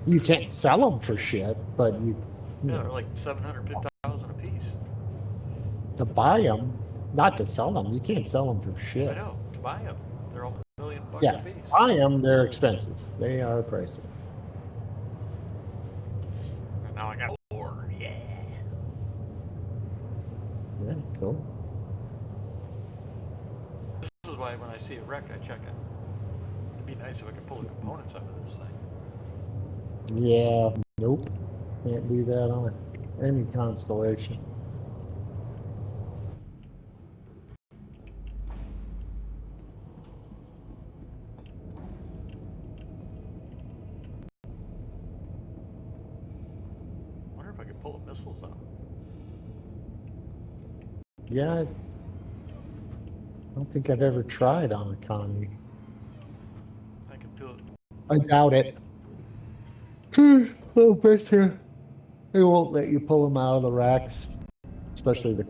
You can't sell them for shit, but you Yeah, know, they're like 750,000 a piece. to buy them, not to sell them. You can't sell them for I shit. know, to buy them, they're all $1 million Yeah, a piece. buy them, they're expensive. They are pricey. And now I got 4, yeah. Yeah, cool. This is why when I see a wreck, I check it. It'd be nice if I could pull the components out of this thing. Yeah, nope. Can't do that on any constellation. I wonder if I could pull the missiles out. Yeah, I don't think I've ever tried on a Connie. I could do it. I doubt it. Oh, bet you. They won't let you pull them out of the racks, especially the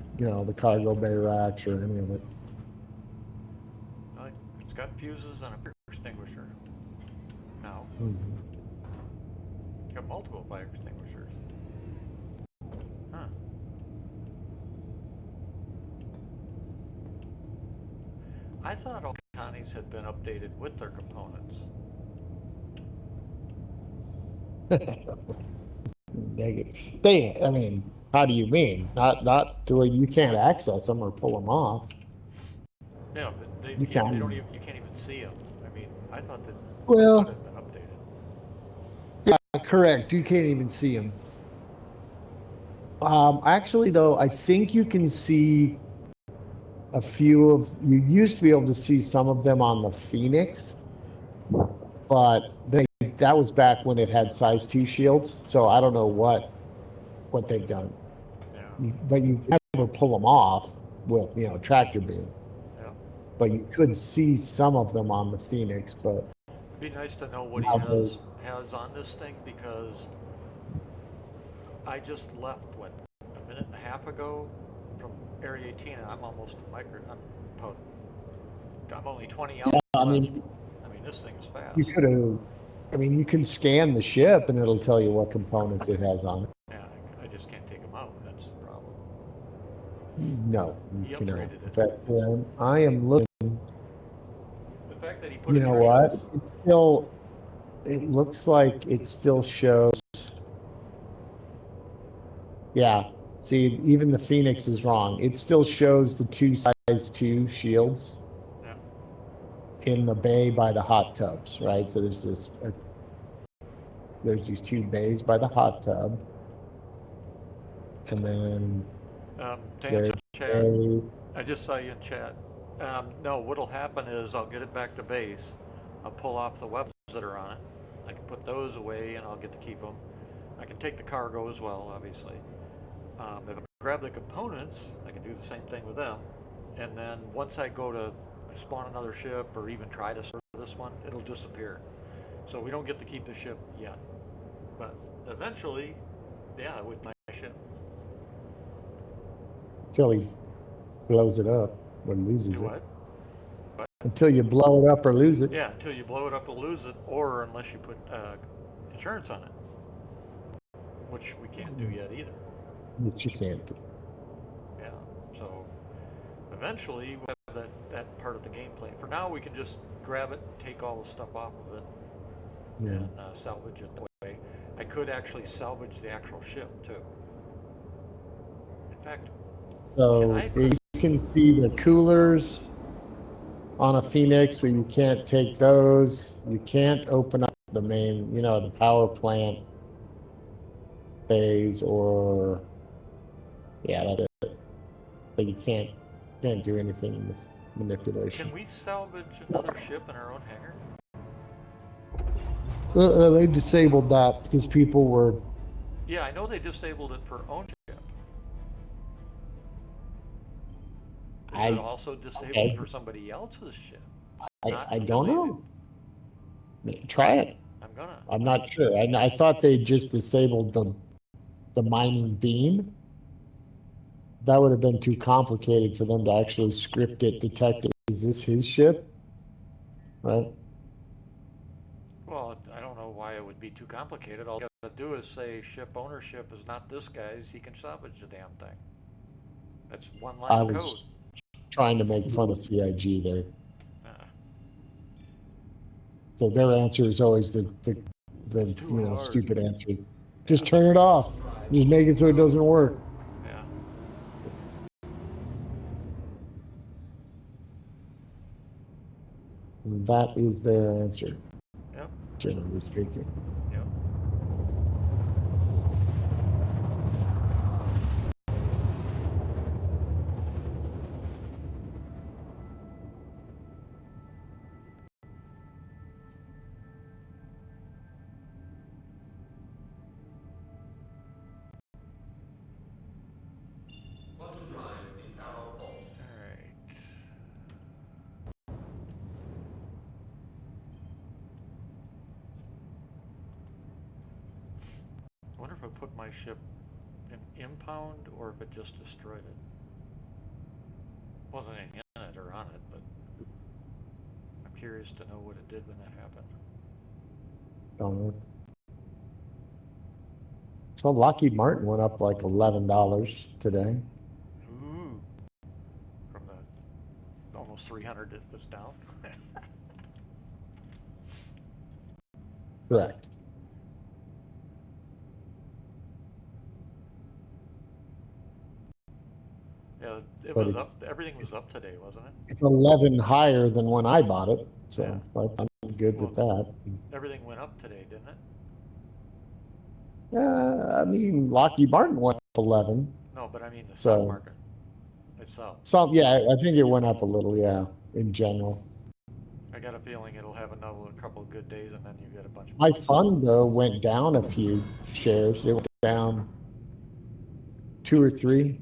the cargo bay racks or any of it. It's got fuses and a fire extinguisher. Now, Mhm. it's got multiple fire extinguishers. Huh. I thought all Connies had been updated with their components. I mean, how do you mean? Not to where you can't access them or pull them off. Yeah, but You they don't can. even, you can't even see them. I mean, I thought it Well, had been updated. yeah, correct. You can't even see them. Actually, though, I think you can see a few of. You used to be able to see some of them on the Phoenix, but that was back when it had size 2 shields. So I don't know what they've done. Yeah. But you never pull them off with tractor beam. Yeah. But you could see some of them on the Phoenix. But It'd be nice to know what he now has on this thing, because I just left a minute and a half ago from Area 18, and I'm almost to I'm only 20 hours I left. mean, I mean, this thing is fast. you could have. I mean, you can scan the ship and it'll tell you what components it has on it. Yeah, I just can't take them out. That's the problem. No, He you cannot. upgraded In it. fact, I am looking. The fact that he put You it know in what? ships, It's still. It looks like it still shows. Yeah. See, even the Phoenix is wrong. It still shows the two size 2 shields yeah. in the bay by the hot tubs, right? So there's this. There's these 2 bays by the hot tub, and then To there's answer chat, a. I just saw you in chat. No, what'll happen is I'll get it back to base. I'll pull off the weapons that are on it. I can put those away and I'll get to keep them. I can take the cargo as well, obviously. If I grab the components, I can do the same thing with them. And then once I go to spawn another ship or even try to serve this one, it'll disappear. So we don't get to keep the ship yet. But eventually, yeah, with my ship. Until he blows it up or loses Do it. what? But Until you blow it up or lose it. yeah, until you blow it up or lose it, or unless you put insurance on it, which we can't do yet either. Which you can't do. Yeah, so eventually we'll have that part of the gameplay. For now, we can just grab it and take all the stuff off of it Yeah. and salvage it that way. I could actually salvage the actual ship too. In fact, So I you could. can see the coolers on a Phoenix, but you can't take those. You can't open up the main, the power plant phase, or yeah, that's it. But you can't do anything in this manipulation. Can we salvage another ship in our own hangar? They disabled that because people were. Yeah, I know they disabled it for own ship. Is it also disabled Okay, for somebody else's ship? I Not don't affiliated? know. Try it. I'm gonna. I'm not sure. I thought they just disabled the mining beam. That would have been too complicated for them to actually script it, detect it. Is this his ship? Right? Well, I don't know why it would be too complicated. All you gotta do is say ship ownership is not this guy's. He can salvage the damn thing. That's one line I of code. was trying to make fun of CIG there. Uh, So their answer is always the Too hard. stupid answer. Just turn it off. Just make it so it doesn't work. yeah. And that is their answer, Yep. generally speaking. Yep. Quantum drive is now off. All right. I wonder if I put my ship in impound or if it just destroyed it. Wasn't anything in it or on it, but I'm curious to know what it did when that happened. Don't know. So Lockheed Martin went up like $11 today. Ooh. From the almost 300 it was down. Correct. Yeah, it But was up. Everything was up today, wasn't it? it's 11 higher than when I bought it, so Yeah. I'm good with that. Everything went up today, didn't it? I mean, Lockheed Martin went up 11. No, but I mean the So- stock market itself. Yeah, I think it went up a little, yeah, in general. I got a feeling it'll have a couple of good days, and then you get a bunch of. My fund, though, went down a few shares. It went down $2 or $3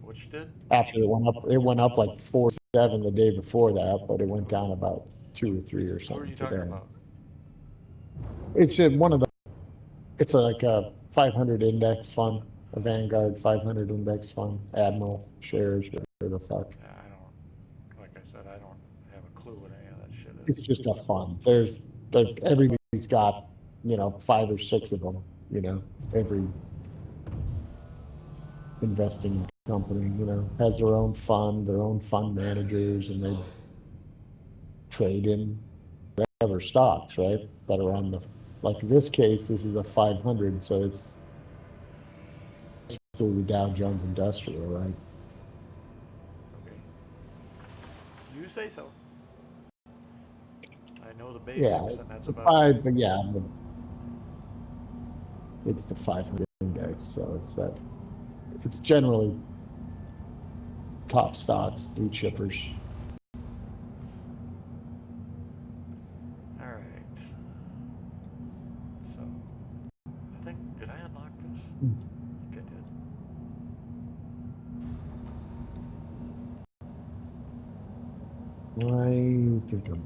Which did? after it went up. It went up like 4.7 the day before that, but it went down about 2 or 3 or Who are something you talking today. about? It's one of the. It's like a 500 index fund, a Vanguard 500 index fund, Admiral shares, whatever the fuck. I don't. Like I said, I don't have a clue what any of that shit is. It's just a fund. Every everybody's got, you know, 5 or 6 of them, you know, every investing company, you know, has their own fund, their own fund managers, and they trade in whatever stocks, right, that are on the, like in this case, this is a 500, so it's basically the Dow Jones Industrial, right? Okay. You say so. I know the basics, Yeah, and it's that's the about five, it. but yeah, it's the 500 index, so it's generally top stocks, blue chippers. All right. So, I think, did I unlock this? I think I did. I think I'm.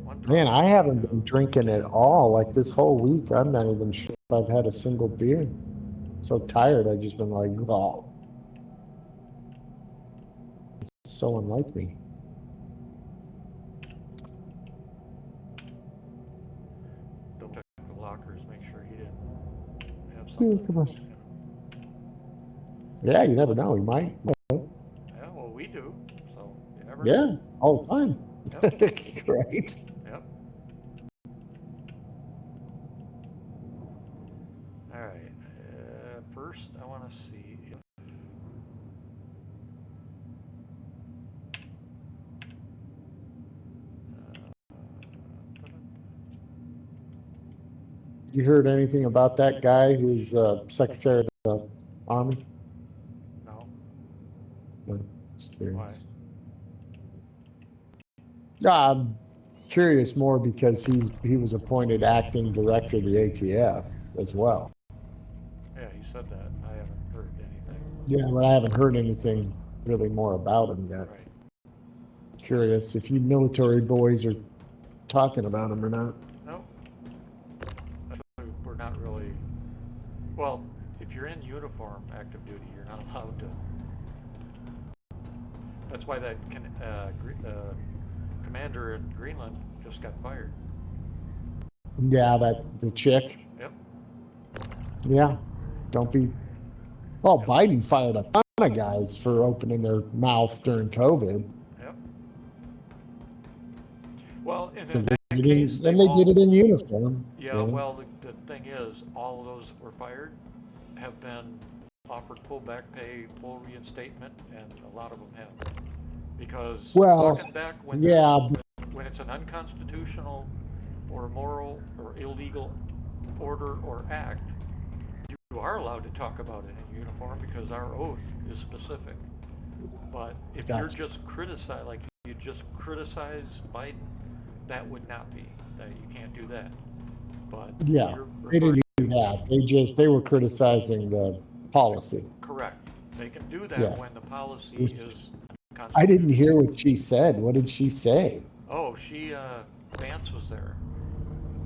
One Man, drop. I haven't been drinking at all. Like this whole week, I'm not even sure if I've had a single beer. So tired, I've just been like, oh, it's so unlike me. Double check the lockers, make sure he didn't have Yeah, something come on. in him. Yeah, you never know. He might. Yeah, well, we do, so you never know. Yeah, all the time. Yep, Right. yep. All right. First, I want to see if You heard anything about that guy who's Secretary of the Army? no. No, just Why? curious. I'm curious more because he was appointed acting director of the ATF as well. Yeah, he said that. I haven't heard anything. Yeah, but I haven't heard anything really more about him yet. Right. Curious if you military boys are talking about him or not. No. Actually, we're not really. Well, if you're in uniform, active duty, you're not allowed to. That's why that commander in Greenland just got fired. Yeah, that the chick. Yep. Yeah, don't be. Well, Yep. Biden fired a ton of guys for opening their mouth during COVID Yep. Well, and in because that they case, didn't, and they've they did all. it in uniform. Yeah. Yeah. Well, the thing is, all of those that were fired have been offered full back pay, full reinstatement, and a lot of them have. Because Well, walking back yeah, when it's an unconstitutional or immoral or illegal order or act, you are allowed to talk about it in uniform because our oath is specific. But if you're gotcha. just criticize, like you just criticize Biden, that would not be that you can't do that. But Yeah, you're they referring didn't do that. They were criticizing the policy. correct. They can do that Yeah. when the policy is I didn't unconstitutional. hear what she said. What did she say? Oh, Vance was there,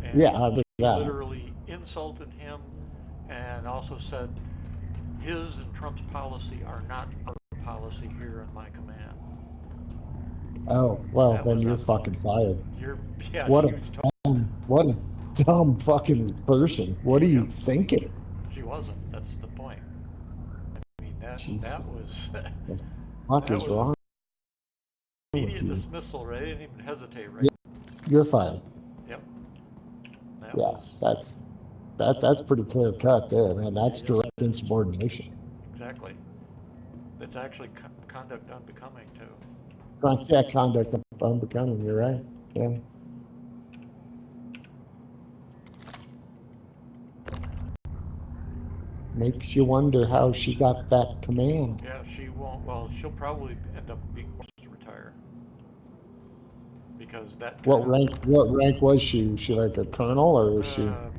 and Yeah, I heard he that. literally insulted him, and also said his and Trump's policy are not our policy here in my command. Oh, well, That then was you're on. fucking fired. You're yeah. What She a was. what a dumb fucking person. What are you Yep. thinking? She wasn't. That's the point. I mean that Jesus, was the fuck that is was wrong with immediate you? dismissal. Right? I didn't even hesitate. Right? Yeah, you're fired. Yep. That Yeah, was. that's pretty clear cut there, man. That's Yep. direct insubordination. Exactly. It's actually conduct unbecoming too. Yeah, conduct of unbecoming. You're right. Yeah. Makes you wonder how she got that command. Yeah, she won't. Well, she'll probably end up being forced to retire because that kind What of. rank? What rank was she? Was she like a colonel, or was she? Uh,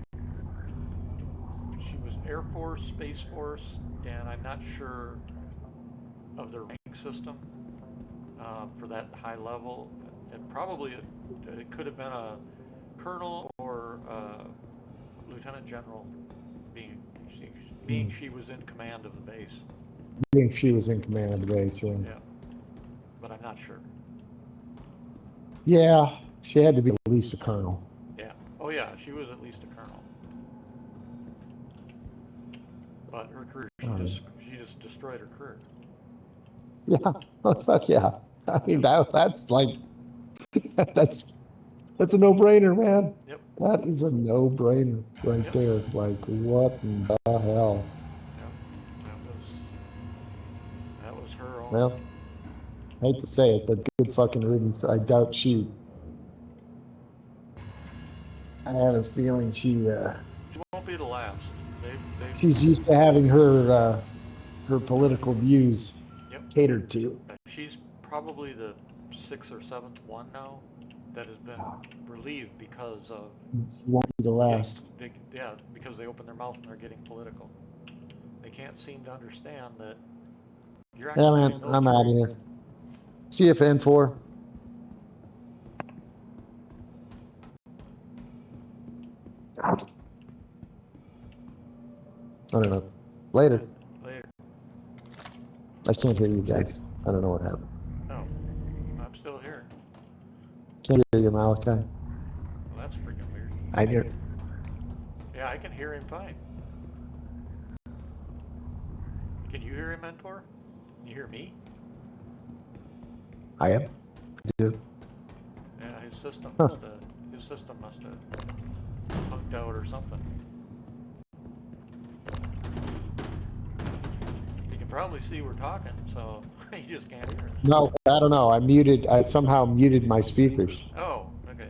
she was Air Force, Space Force, and I'm not sure of the rank system for that high level. And probably it could have been a colonel or lieutenant general, being being she was in command of the base. I think she was in command of the base. Yeah. Yeah, but I'm not sure. Yeah, she had to be at least a colonel. Yeah. Oh yeah, she was at least a colonel. But her career, she just destroyed her career. Yeah, oh, fuck yeah. I mean, that's like, that's a no-brainer, man. Yep. That is a no-brainer right Yep. there. Like, what in the hell? Yep. That was her own. Well, I hate to say it, but good fucking riddance. I doubt I have a feeling She won't be the last. They. she's used to having her political views Yep. catered to. She's probably the sixth or seventh one now that has been relieved because of She won't be the last. because they open their mouth and they're getting political. They can't seem to understand that you're Yeah, actually man, doing I'm out of military. here. See you, N4. I don't know. Later. Later. I can't hear you guys. I don't know what happened. Oh, I'm still here. Can't hear you, Malachi. Well, that's freaking weird. I'm here. Yeah, I can hear him fine. Can you hear him, Mentor? Can you hear me? I am. Dude. Yeah, his system Huh. must have punked out or something. You can probably see we're talking, so you just can't hear us. No, I don't know. I somehow muted my speakers. Oh, okay.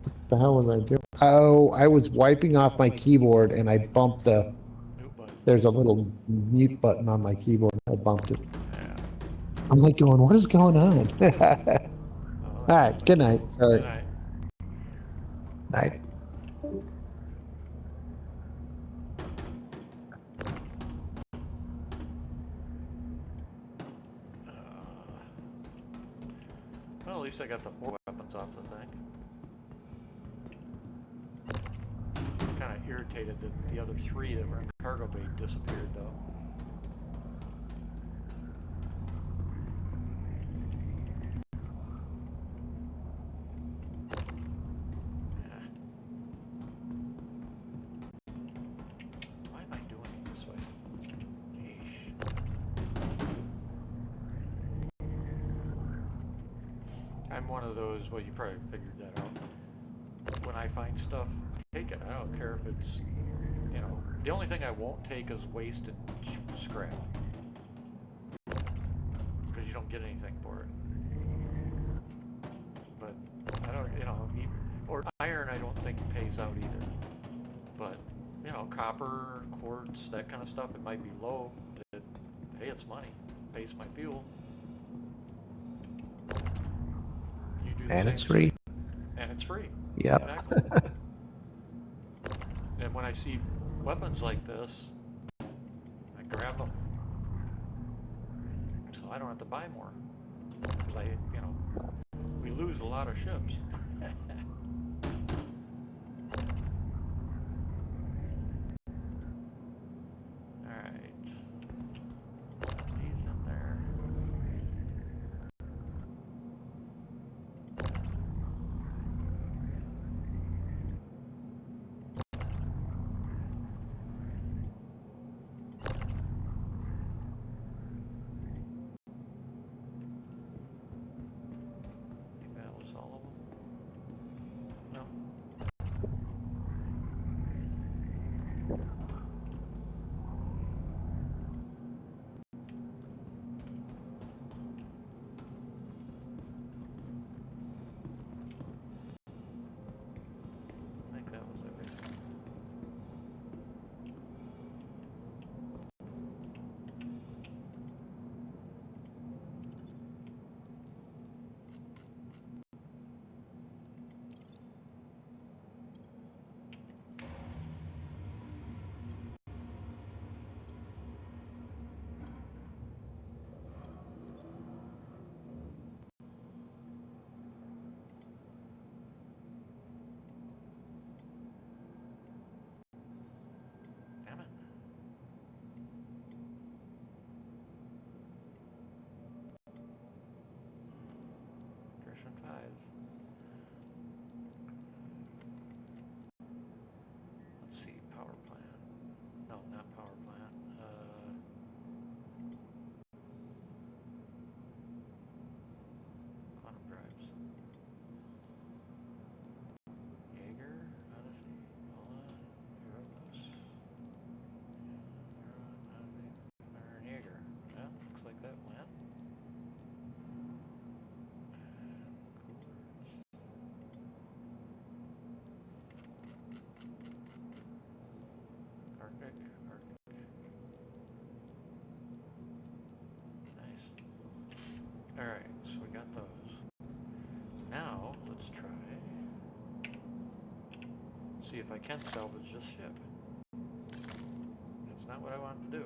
What the hell was I doing? Oh, I was wiping off my keyboard and I bumped Mute button. there's a little mute button on my keyboard. I bumped it. Yeah. I'm like going, what is going on? Oh, All right, good night. Sorry. Good night. Night. Well, at least I got the 4 weapons off the thing. Kind of irritated that the other 3 that were in cargo bay disappeared, though. Yeah. Why am I doing it this way? Yeesh. I'm one of those, well, you probably figured that out. When I find stuff, I take it. I don't care if it's, the only thing I won't take is waste and scrap. Because you don't get anything for it. But, I don't, or iron I don't think pays out either. But, copper, quartz, that kind of stuff, it might be low, but hey, it's money. It pays my fuel. You do the And same. it's free. And it's free. Yep. Exactly. And when I see weapons like this, I grab them. So I don't have to buy more. Because we lose a lot of ships. Alright. He's in there. I think that was all of them. Alright, so we got those. Now, let's try... see if I can salvage this ship. That's not what I wanted to do.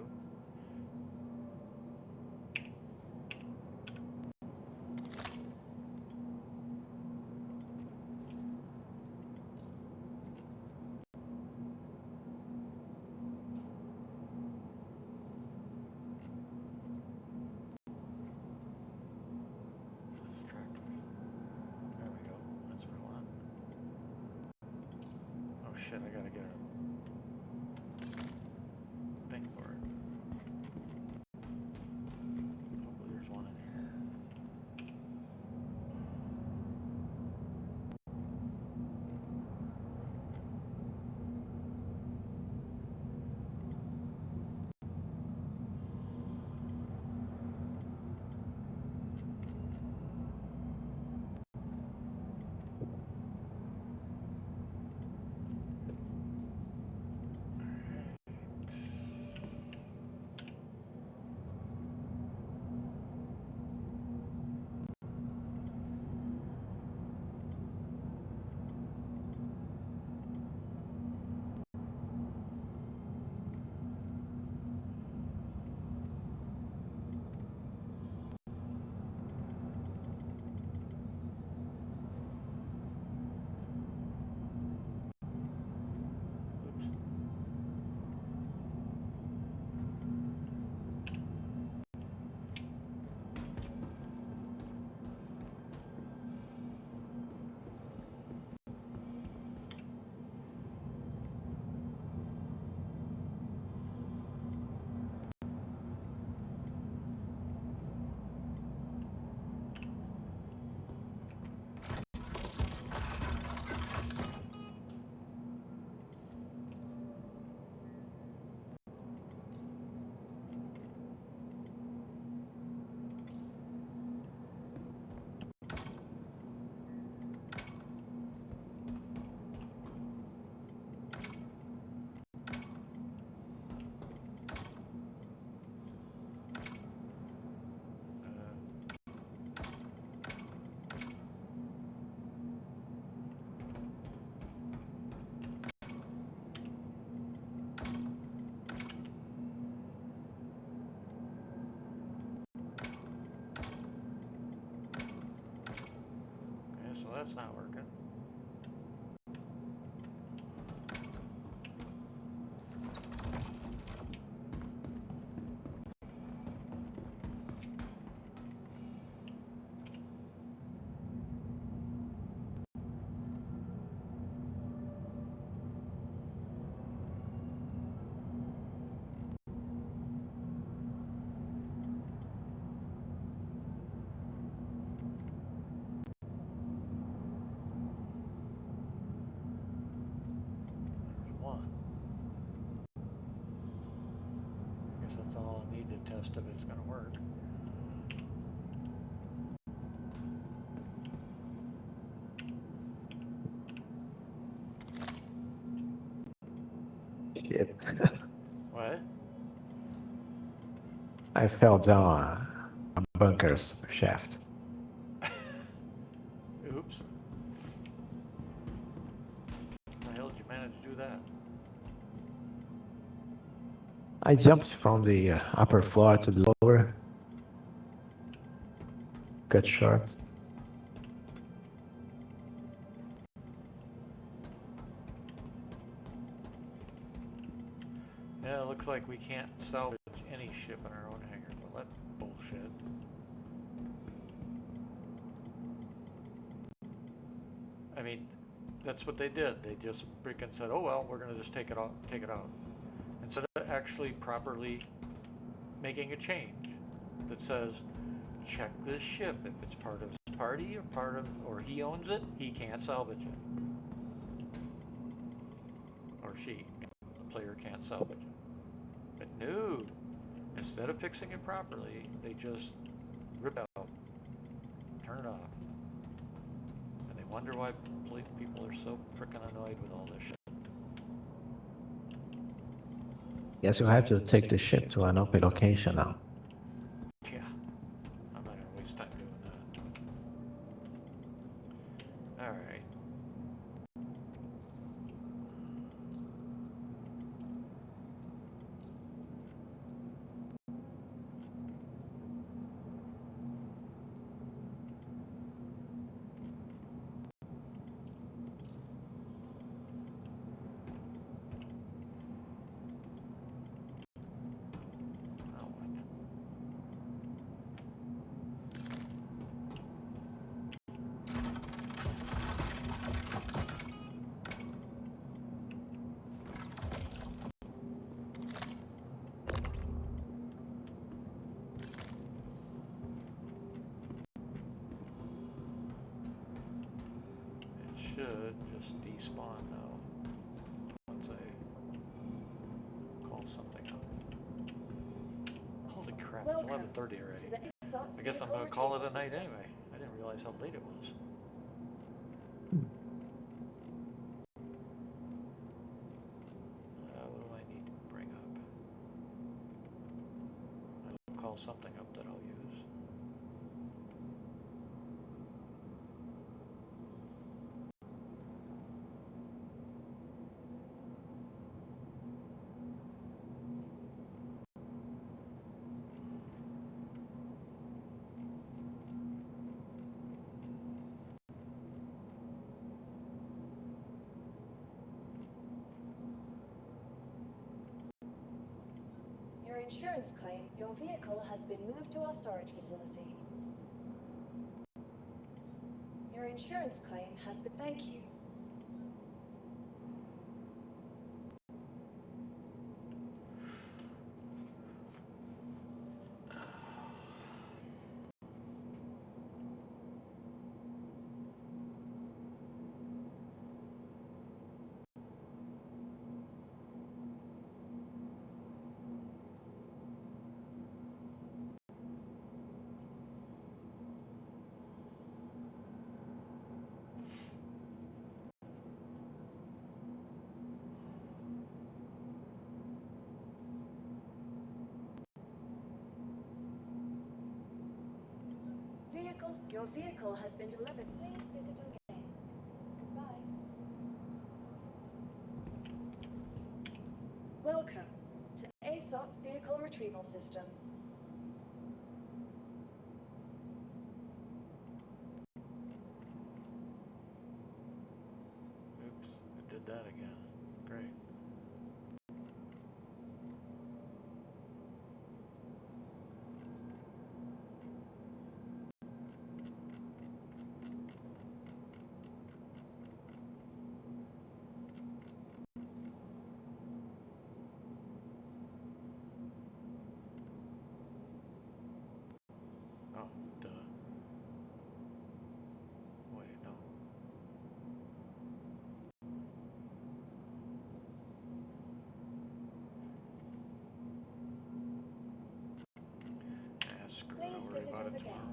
This tractor. There we go. That's what I want. Oh shit, I gotta get a thing for it. Hopefully there's one in here. Okay, so that's not working. There's one. I guess that's all I need to test if it's gonna work. Shit. What? I fell down a bunker's shaft. Oops. How the hell did you manage to do that? I jumped from the upper floor to the lower. Cut short. Yeah, it looks like we can't salvage any ship in our own hangar. Well, that's bullshit. I mean, that's what they did. They just freaking said, "Oh well, we're gonna just take it off, take it out," instead of actually properly making a change that says, "Check this ship. If it's part of his party or or he owns it, he can't salvage it, or she, the player can't salvage it." But no, instead of fixing it properly, they just rip it out, turn it off, and they wonder why people are so frickin' annoyed with all this shit. Guess you have to take the ship to an open location now. Yeah, I'm not gonna waste time doing Alright. Now what? It should just despawn now once I call something up. Holy crap, it's Welcome 11:30 to already. the ASOP I guess I'm vehicle gonna call it retrieval a night system. anyway. I didn't realize how late it was. What do I need to bring up? I'll call something up that I'll use. Your insurance claim, your vehicle has been moved to our storage facility. Your insurance claim has been... Thank you. Your vehicle has been delivered. Please visit us again. Goodbye. Welcome to ASOP Vehicle Retrieval System. Oops, it did that again. Great. Oh, duh. Wait, no. Ah, screw it. Please I'll worry visit about us it again. tomorrow.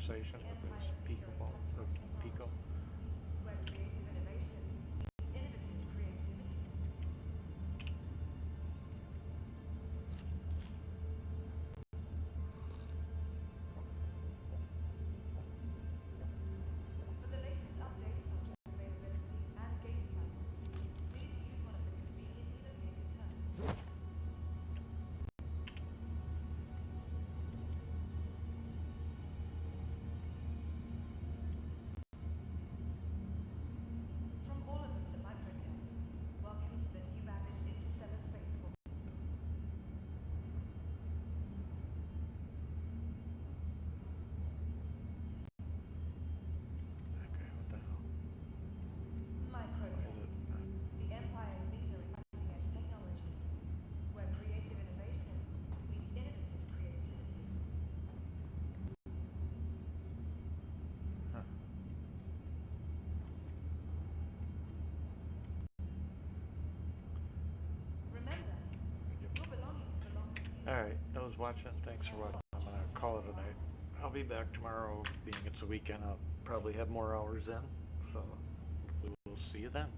conversation with his Pico, or Pico. Where creative innovation meets innovative creativity. For the latest updates on job availability and gate prices, please use one of the conveniently located terminals. From all of us at Microtech, welcome to the new Babbage Interstellar Spaceport. Okay, what the hell? Why Microtech, is it? the Empire's leader in cutting-edge technology, where creative innovation meets innovative creativity. Huh. Remember, your belongings belong to you. Alright, I was watching. Thanks for watching. I'm gonna call it a night. I'll be back tomorrow, being it's a weekend. I'll probably have more hours in, so hopefully we'll see you then.